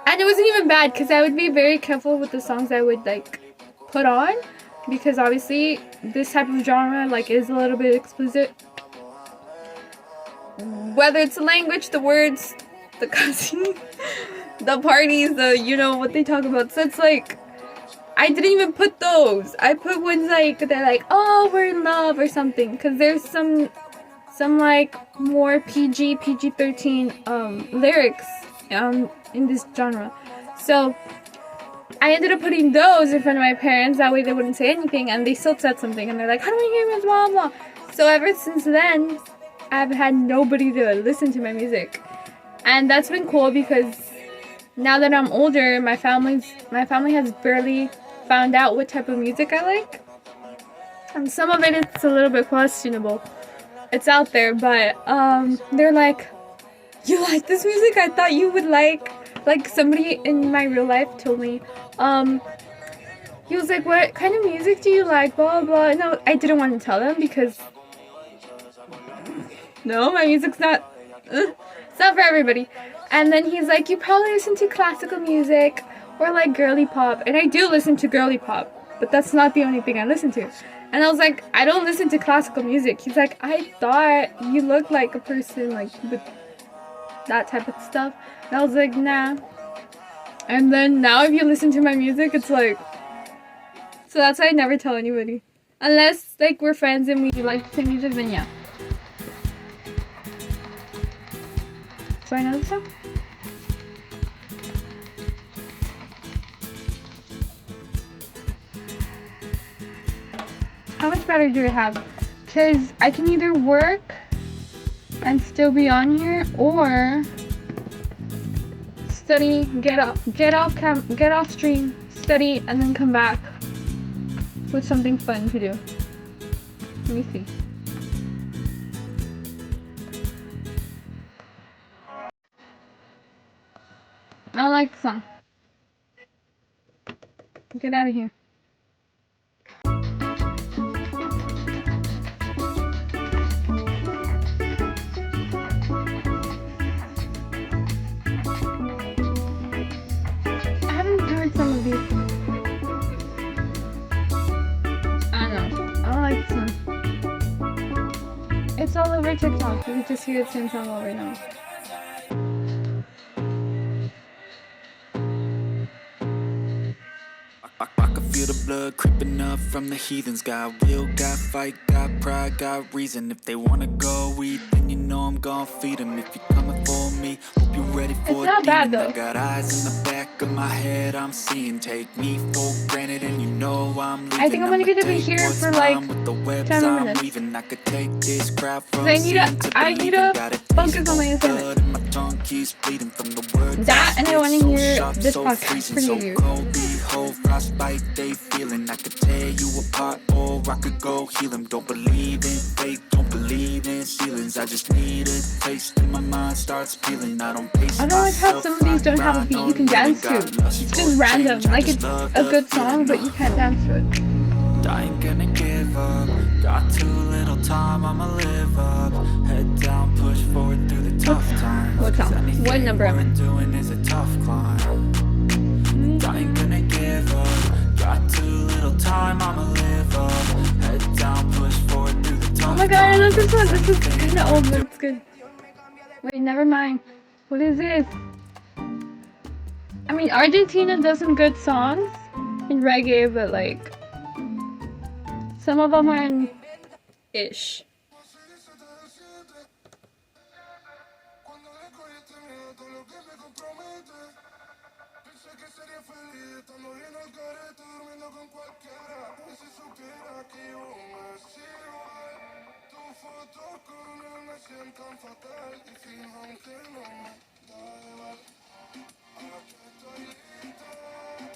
And it wasn't even bad, because I would be very careful with the songs I would like put on, because obviously this type of genre like is a little bit explicit. Whether it's the language, the words, the cussing, the parties, the you know what they talk about. So it's like I didn't even put those. I put ones like they're like, oh, we're in love or something, because there's some like more PG-13 lyrics in this genre. So I ended up putting those in front of my parents, that way they wouldn't say anything, and they still said something, and they're like, how do we hear this, blah blah. So ever since then, I've had nobody to listen to my music, and that's been cool, because now that I'm older, my family has barely found out what type of music I like, and some of it's a little bit questionable. It's out there, but they're like, you like this music? I thought you would like somebody in my real life told me, he was like, what kind of music do you like, blah blah. No, I didn't want to tell them, because no, my music's not, it's not for everybody. And then he's like, you probably listen to classical music or like girly pop. And I do listen to girly pop, but that's not the only thing I listen to. And I was like, I don't listen to classical music. He's like, I thought you looked like a person like with that type of stuff. And I was like, nah. And then now if you listen to my music, it's like... So that's why I never tell anybody. Unless, like, we're friends and we like the same music, then yeah. So I know this song? How much battery do I have? Because I can either work and still be on here, or study, get off stream, study, and then come back with something fun to do. Let me see. I don't like the song. Get out of here. I haven't heard some of these. I don't know. I don't like this one. It's all over TikTok. You can just hear the same song over and over. I can feel the blood creeping up from the heathens. Got will, got fight, got pride, got reason. If they wanna go eat, then you know I'm gon' feed them. If you're coming for me, hope you're ready for It's not bad, though. I got eyes in the back of my head, I'm seeing. Take me for granted and you know I'm leaving. I think I'm gonna get to be here for like 10 minutes. I could take this crowd from I need to focus on my assignment. That, and I want to hear this podcast for New Year's. Frostbite they feeling. I could tear you apart or I could go heal them. Don't believe in fate, don't believe in ceilings. I just need a taste and my mind starts peeling. I don't pace I don't like how some of these don't have a beat you can dance to. It's just random. Like, it's a good song, but you can't dance to it. I ain't gonna give up. Got too little time, I'ma live up. Head down, push forward through the tough times. What song? What number am I? Doing is a tough climb. I ain't gonna give up. Got too little time, I'ma live up. Head down, push forward through the tough. Oh my god, I love this one. This is kind of old, but it's good. Wait, never mind. What is this? I mean, Argentina does some good songs in reggae, but like, some of them are in ish.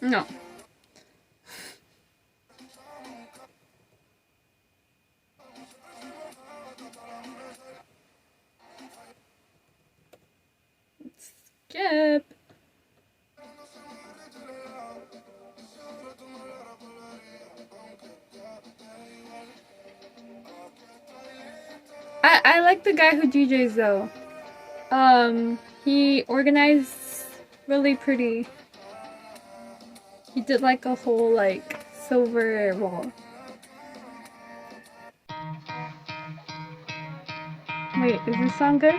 No. Skip. I like the guy who DJs though. He organized really pretty. He did like a whole like silver wall. Wait, is this song good?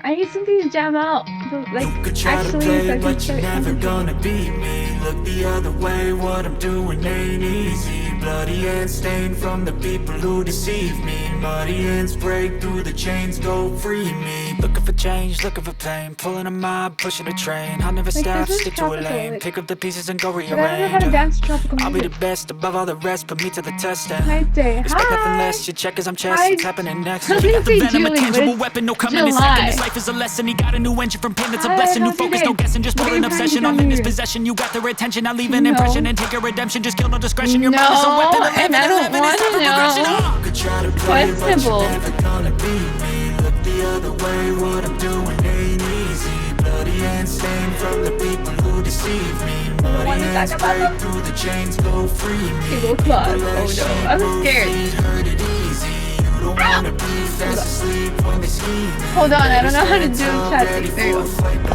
I need something to jam out. Like, you could try actually, to play, so I can but you're start never singing. gonna beat me. Look the other way, what I'm doing ain't easy. Bloody hands stained from the people who deceive me. Muddy hands break through the chains, go free me. Looking for change, looking for pain. Pulling a mob, pushing a train. I'll never stop, this is stick to a tropical, lane. like- Pick up the pieces and go But I don't know how to rearrange. dance tropical I'll be the music. best above all the rest, put me to the test. Hi, Day. Expect nothing Hi. less, your check is I'm chest, Hi. it's happening next. I was We gonna got the say venom, a Julie, but tangible it's weapon, no coming in July. second. This life is a lesson, he got a new engine from pain that's a Hi, blessing. New how's your focus, day? no guessing, just What are put an you trying to obsession tell all me in his here? possession. You got their attention, I'll leave an No. impression and take a redemption. Just kill, no discretion, your mind is a No, weapon. and I don't want to know. Questionable. Gonna beat me. Look the other way, what I'm doing ain't easy. Bloody hands stained from the people who deceive me. Muddy Wanna hands talk about break them? through the chains, go free me. People club. Oh no, I'm scared. Heard it easy. You don't wanna be fast asleep when they scheme. Hold on, I don't know how to do chatting. There you go.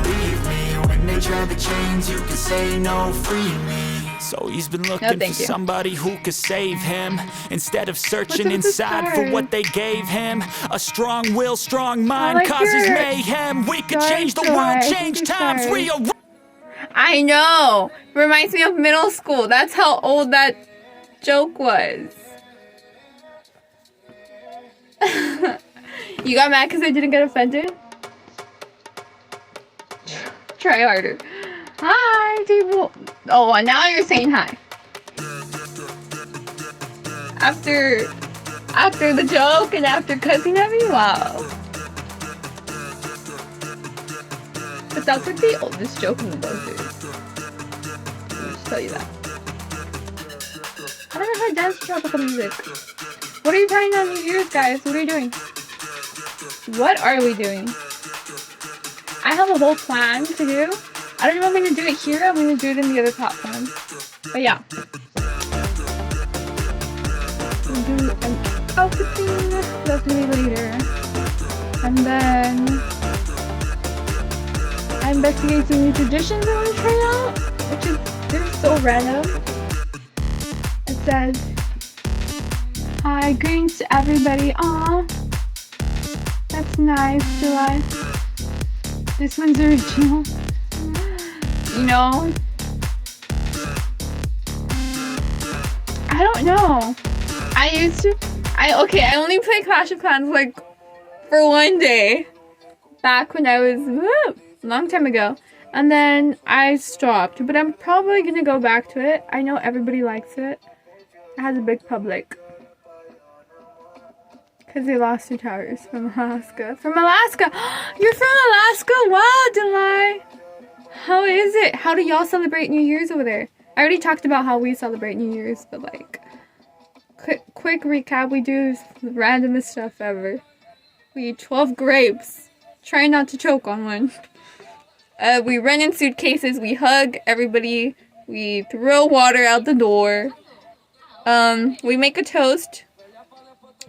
Believe me, when they try the chains, you can say no, free me. So he's been looking for thank you. somebody who could save him, instead of searching What's up with the inside for stars? what they gave him. A strong will, strong mind like causes your mayhem. We could stars change the so high. world, I change think it's times, stars. rearrange. I know. Reminds me of middle school. That's how old that joke was. You got mad because I didn't get offended? Try harder. Hi, people. Oh, and now you're saying hi. After the joke and after cussing at me? Wow. But that's like the oldest joke in the book. Let me just tell you that. I never heard dance to tropical music. What are you planning on New Year's, guys? What are you doing? What are we doing? I have a whole plan to do. I don't know if I'm going to do it here. I'm going to do it in the other platform. But yeah. We'll do an outfit thing. That's maybe later. And then I investigate some new traditions I want to try out. Which is, they're so random. It says, hi, greetings to everybody. Aw. That's nice, July. This one's original. You know? I don't know. I only played Clash of Clans like for one day. Back when I was, a long time ago. And then I stopped. But I'm probably going to go back to it. I know everybody likes it. It has a big public. Because they lost their towers from Alaska. From Alaska! You're from Alaska? Wow, Delay! How is it? How do y'all celebrate New Year's over there? I already talked about how we celebrate New Year's, but like, quick recap, we do the randomest stuff ever. We eat 12 grapes. Try not to choke on one. We run in suitcases, we hug everybody, we throw water out the door. We make a toast.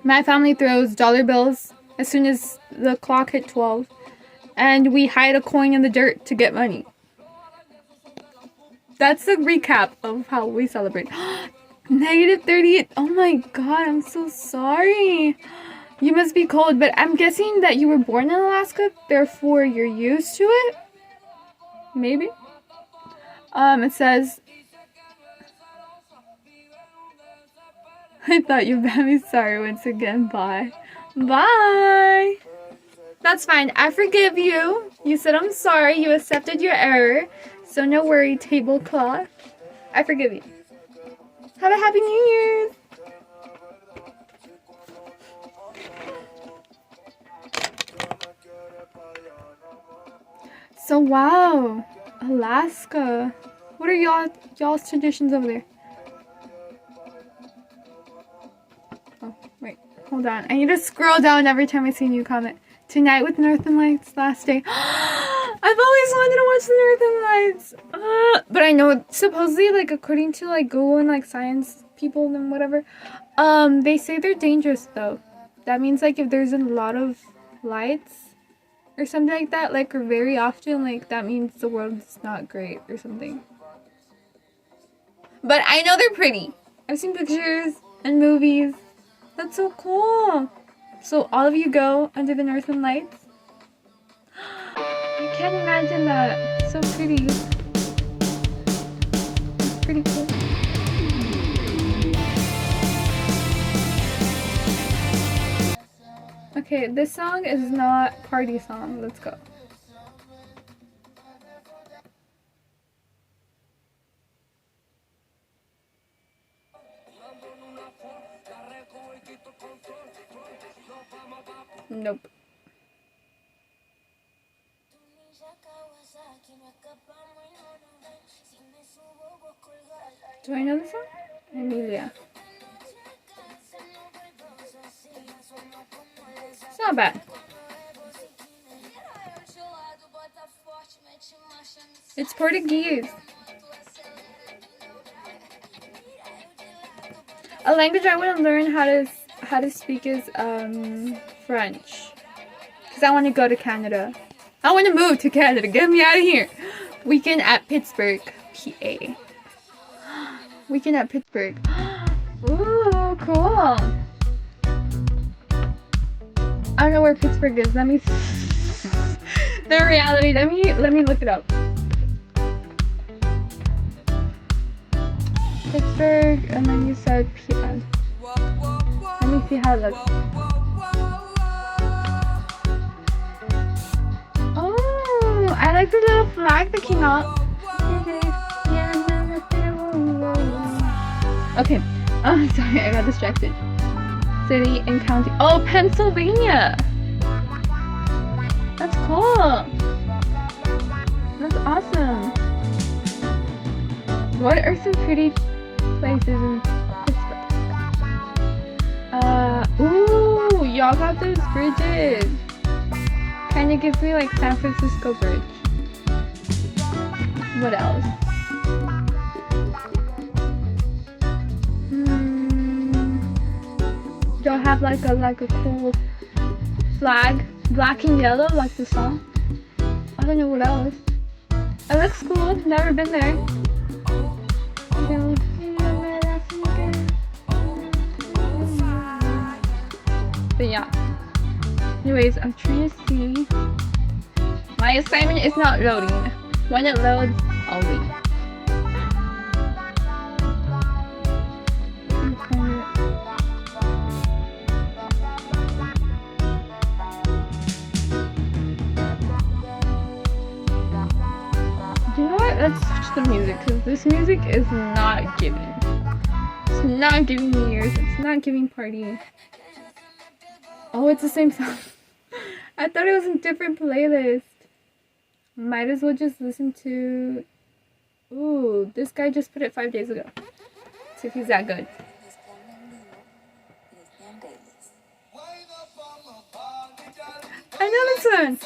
My family throws dollar bills as soon as the clock hit 12. And we hide a coin in the dirt to get money. That's the recap of how we celebrate. -38. Oh my god, I'm so sorry. You must be cold, but I'm guessing that you were born in Alaska, therefore you're used to it? Maybe? It says, I thought you bad me. Sorry once again. Bye. Bye. That's fine. I forgive you. You said I'm sorry. You accepted your error. So no worry, tablecloth. I forgive you. Have a happy New Year's. So wow, Alaska. What are y'all's traditions over there? Oh, wait. Hold on. I need to scroll down every time I see a new comment. Tonight with Northern Lights, last day. I've always wanted to watch the Northern Lights. But I know supposedly, like, according to like Google and like science people and whatever, they say they're dangerous though. That means like if there's a lot of lights or something like that, like, or very often, like, that means the world's not great or something. But I know they're pretty. I've seen pictures and movies. That's so cool. So all of you go under the Northern Lights. I can't imagine that. So pretty. It's pretty cool. Okay, this song is not party song. Let's go. Nope. Do I know this song? Emilia. It's not bad. It's Portuguese. A language I want to learn how to speak is French. Because I want to go to Canada. I want to move to Canada. Get me out of here. Weekend at Pittsburgh, PA. Weekend at Pittsburgh. Ooh, cool. I don't know where Pittsburgh is. Let me the reality. Let me look it up. Pittsburgh, and then you said PN. Let me see how it looks. Oh, I like the little flag that came out. Okay. Oh, sorry, I got distracted. City and county. Oh, Pennsylvania. That's cool. That's awesome. What are some pretty places in Pittsburgh? Ooh, y'all got those bridges. Kind of gives me like San Francisco Bridge. What else? Y'all have like a cool flag, black and yellow, like the song. I don't know what else. It looks cool. Never been there. But yeah. Anyways, I'm trying to see. My assignment is not loading. When it loads, I'll wait. You know what? Let's switch the music because this music is not giving. It's not giving New Year's. It's not giving party. Oh, it's the same song. I thought it was a different playlist. Might as well just listen to... Ooh, this guy just put it 5 days ago. See if he's that good. I know this one!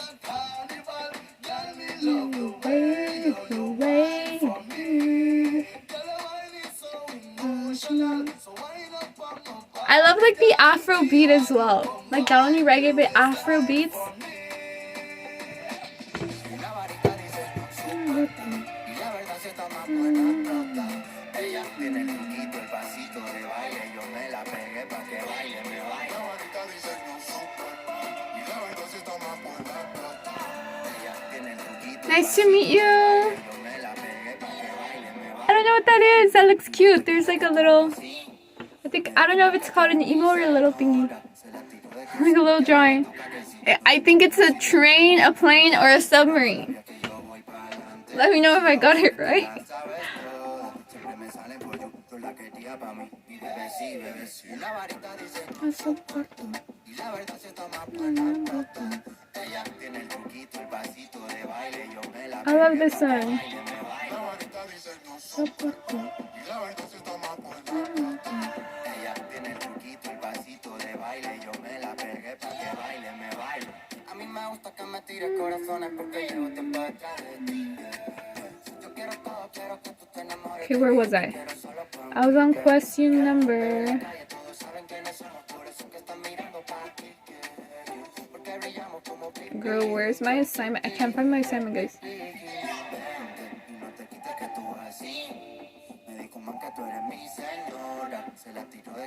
I love like the Afro beat as well. Like not only reggae but Afro beats. Nice to meet you. I don't know what that is. That looks cute. There's like a little, I don't know if it's called an emo or a little thingy. Like a little drawing. I think it's a train, a plane, or a submarine. Let me know if I got it right. I love this song. Okay, where was I? I was on question number... Girl, where's my assignment? I can't find my assignment, guys.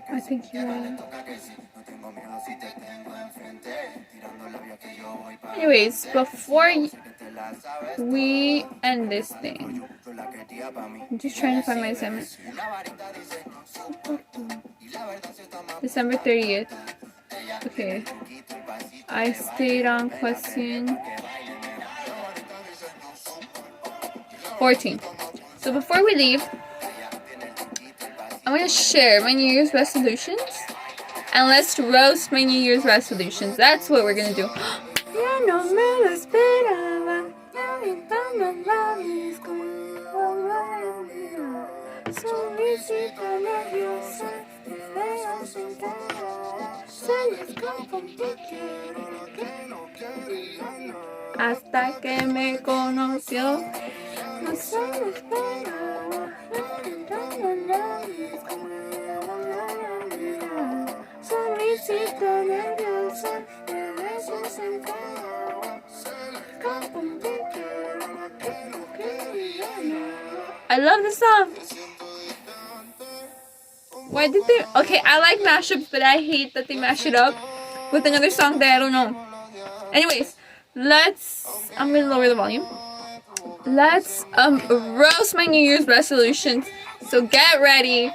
I think you are. Anyways, before we end this thing, I'm just trying to find my assignment. December 30th. Okay. I stayed on question 14. So before we leave, I'm going to share my New Year's resolutions. And let's roast my New Year's resolutions. That's what we're going to do. Hasta que me conoció, no se me esperaba. Solicito nerviosa, de besos en cada. I love the song. Why did they... Okay, I like mashups, but I hate that they mash it up with another song that I don't know. Anyways, let's... I'm gonna lower the volume. let's roast my New Year's resolutions. So get ready.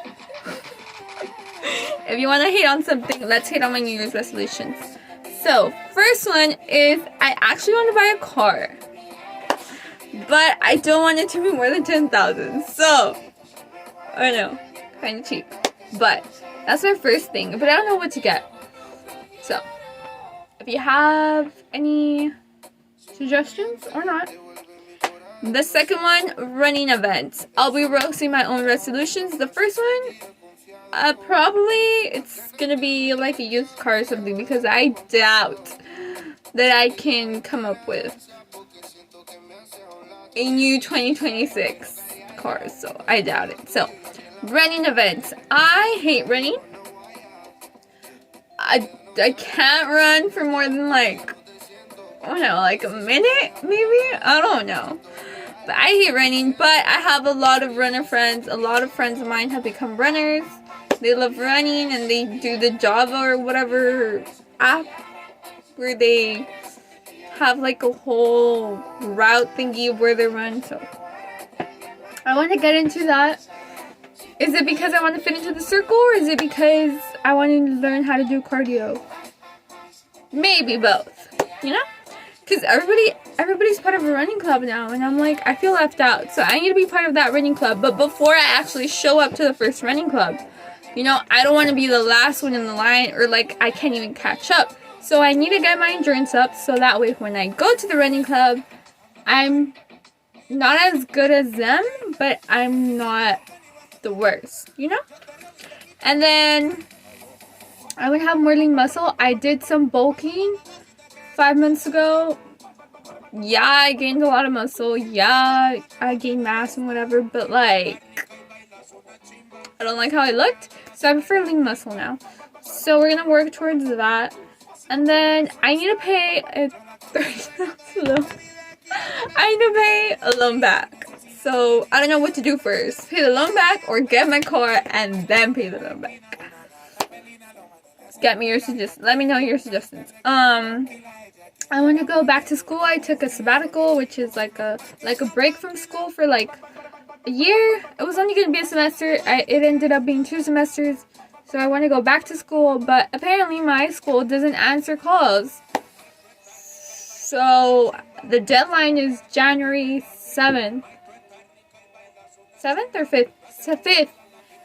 If you want to hate on something, let's hate on my New Year's resolutions. So, first one is I actually want to buy a car. But I don't want it to be more than 10,000. So, I know, kind of cheap. But that's my first thing. But I don't know what to get. So, if you have any suggestions or not. The second one, running events. I'll be roasting my own resolutions. The first one, probably it's gonna be like a used car or something, because I doubt that I can come up with a new 2026 car, so I doubt it. So, running events. I hate running. I can't run for more than like, I don't know, like a minute maybe? I don't know. But I hate running, but I have a lot of runner friends. A lot of friends of mine have become runners. They love running and they do the Java or whatever app where they have like a whole route thingy of where they run. So I want to get into that. Is it because I want to fit into the circle, or is it because I want to learn how to do cardio? Maybe both, you know? Because everybody's part of a running club now, and I'm like, I feel left out. So I need to be part of that running club. But before I actually show up to the first running club, you know, I don't want to be the last one in the line, or like I can't even catch up. So I need to get my endurance up, so that way when I go to the running club, I'm not as good as them, but I'm not the worst, you know? And then I would have more lean muscle. I did some bulking 5 months ago. Yeah, I gained a lot of muscle. Yeah, I gained mass and whatever, but like, I don't like how I looked, so I prefer lean muscle now. So we're gonna work towards that. And then I need to pay a $30 loan. I need to pay a loan back. So I don't know what to do first. Pay the loan back or get my car and then pay the loan back. Get me your suggestions. Let me know your suggestions. I want to go back to school. I took a sabbatical, which is like a break from school for like a year. It was only going to be a semester. It ended up being 2 semesters. So I want to go back to school, but apparently my school doesn't answer calls. So the deadline is January 7th. 7th or 5th? It's the 5th.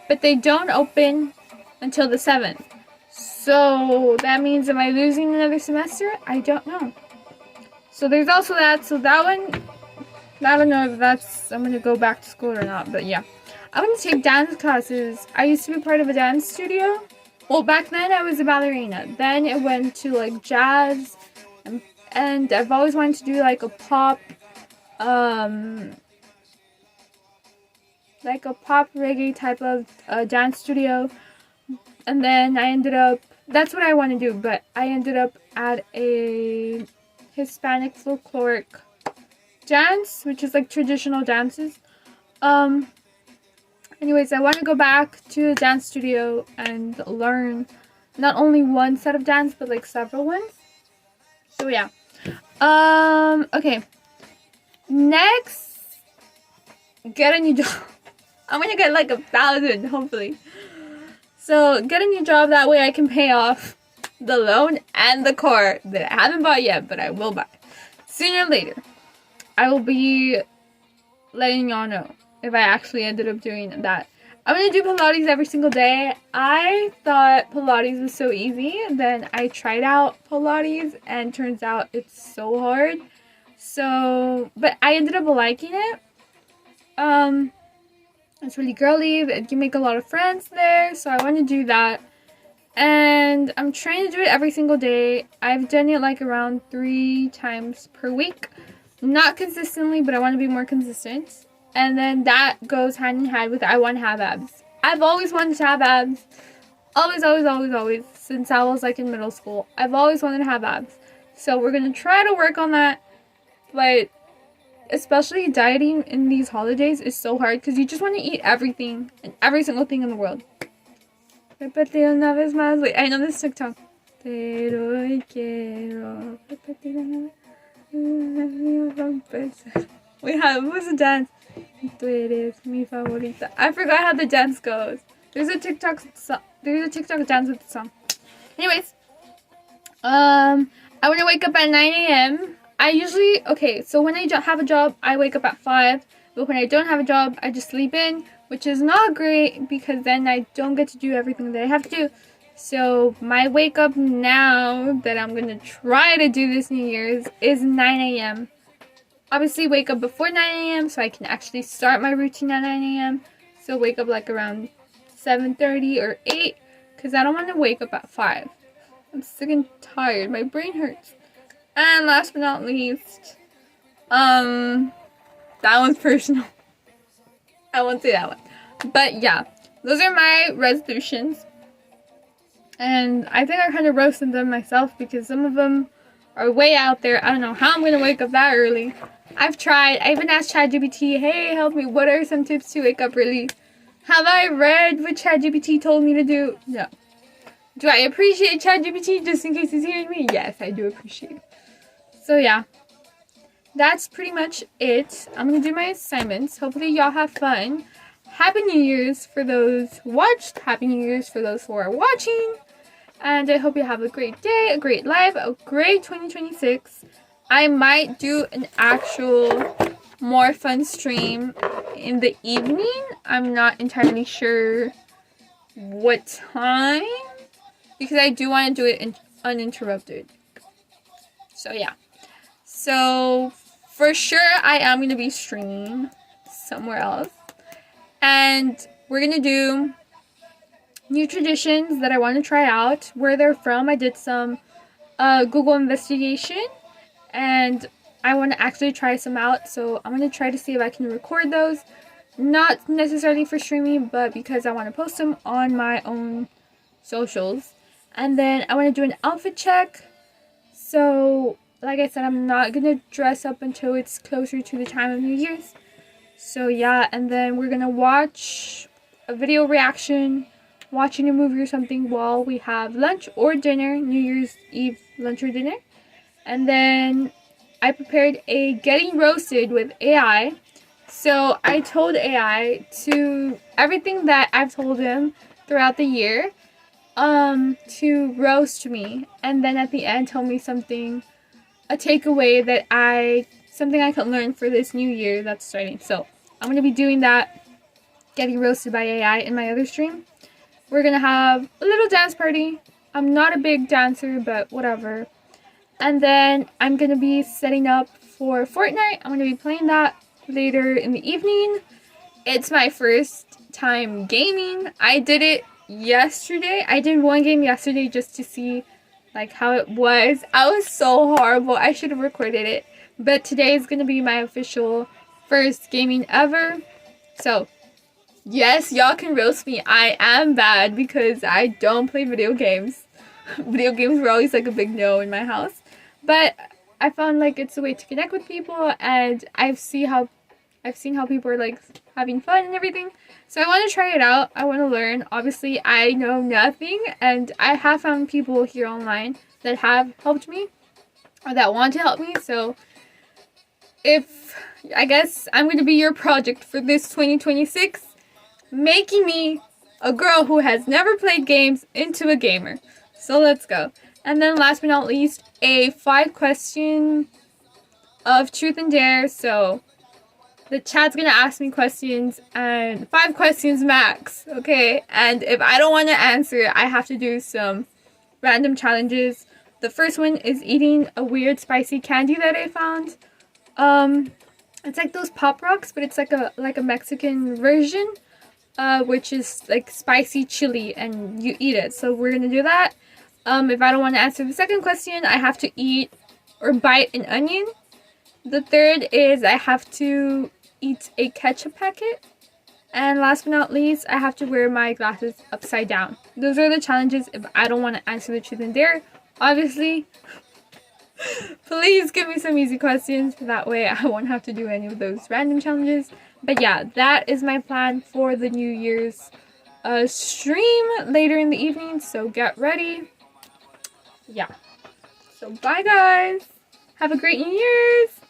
But they don't open until the 7th. So that means, am I losing another semester? I don't know. So there's also that. So that one, I don't know if I'm going to go back to school or not. But yeah. I'm going to take dance classes. I used to be part of a dance studio. Well, back then I was a ballerina. Then it went to like jazz. And I've always wanted to do like a pop, reggae type of dance studio. And then I ended up, that's what I want to do, but I ended up at a Hispanic folkloric dance, which is like traditional dances. Anyways, I want to go back to the dance studio and learn not only one set of dance, but like several ones. So yeah. Okay. Next, get a new job. I'm gonna get like 1,000, hopefully. So, get a new job, that way I can pay off the loan and the car that I haven't bought yet, but I will buy. Sooner or later, I will be letting y'all know if I actually ended up doing that. I'm going to do Pilates every single day. I thought Pilates was so easy. Then I tried out Pilates, and turns out it's so hard. So, but I ended up liking it. It's really girly. You make a lot of friends there, so I want to do that. And I'm trying to do it every single day. I've done it like around 3 times per week. Not consistently, but I want to be more consistent. And then that goes hand in hand with I want to have abs. I've always wanted to have abs. Always. Since I was like in middle school. I've always wanted to have abs. So we're going to try to work on that. But especially dieting in these holidays is so hard because you just want to eat everything and every single thing in the world. Repetir una vez más. Wait, I know this TikTok. Pero hoy quiero repetir una vez. What was the dance? Tú eres mi favorita. I forgot how the dance goes. There's a TikTok dance with the song. Anyways, I want to wake up at 9 a.m. So when I have a job, I wake up at 5. But when I don't have a job, I just sleep in, which is not great because then I don't get to do everything that I have to do. So my wake up now that I'm going to try to do this New Year's is 9 a.m. Obviously wake up before 9 a.m. so I can actually start my routine at 9 a.m. So wake up like around 7:30 or 8 because I don't want to wake up at 5. I'm sick and tired. My brain hurts. And last but not least, that one's personal. I won't say that one. But yeah, those are my resolutions. And I think I kind of roasted them myself because some of them are way out there. I don't know how I'm going to wake up that early. I've tried. I even asked ChatGPT, hey, help me. What are some tips to wake up early? Have I read what ChatGPT told me to do? No. Do I appreciate ChatGPT just in case he's hearing me? Yes, I do appreciate it. So yeah, that's pretty much it. I'm going to do my assignments. Hopefully y'all have fun. Happy New Year's for those who watched. Happy New Year's for those who are watching. And I hope you have a great day, a great life, a great 2026. I might do an actual more fun stream in the evening. I'm not entirely sure what time because I do want to do it uninterrupted. So yeah. So for sure I am going to be streaming somewhere else. And we're going to do new traditions that I want to try out, where they're from. I did some Google investigation and I want to actually try some out. So I'm going to try to see if I can record those. Not necessarily for streaming, but because I want to post them on my own socials. And then I want to do an outfit check. So like I said, I'm not going to dress up until it's closer to the time of New Year's. So yeah, and then we're going to watch a video reaction, watching a movie or something while we have lunch or dinner, New Year's Eve lunch or dinner. And then I prepared a getting roasted with AI. So I told AI to everything that I've told him throughout the year to roast me, and then at the end tell me something, a takeaway that something I can learn for this new year that's starting. So I'm going to be doing that, getting roasted by AI in my other stream. We're going to have a little dance party. I'm not a big dancer, but whatever. And then I'm going to be setting up for Fortnite. I'm going to be playing that later in the evening. It's my first time gaming. I did it yesterday. I did one game yesterday just to see like how it was. I was so horrible. I should have recorded it. But today is going to be my official first gaming ever. So yes, y'all can roast me. I am bad because I don't play video games. Video games were always like a big no in my house. But I found like it's a way to connect with people, and I've seen how people are like having fun and everything. So I want to try it out. I want to learn. Obviously, I know nothing, and I have found people here online that have helped me or that want to help me. So I guess I'm going to be your project for this 2026. Making me a girl who has never played games into a gamer. So let's go. And then last but not least, a 5-question of truth and dare. So the chat's gonna ask me questions, and 5 questions max, okay? And if I don't want to answer, I have to do some random challenges. The first one is eating a weird spicy candy that I found. It's like those Pop Rocks, but it's like a Mexican version. Which is like spicy chili, and you eat it. So we're gonna do that. If I don't want to answer the second question, I have to eat or bite an onion. The third is I have to eat a ketchup packet. And last but not least, I have to wear my glasses upside down. Those are the challenges if I don't want to answer the truth and dare. Obviously, please give me some easy questions. That way I won't have to do any of those random challenges. But yeah, that is my plan for the New Year's stream later in the evening. So get ready. Yeah. So bye guys. Have a great New Year's.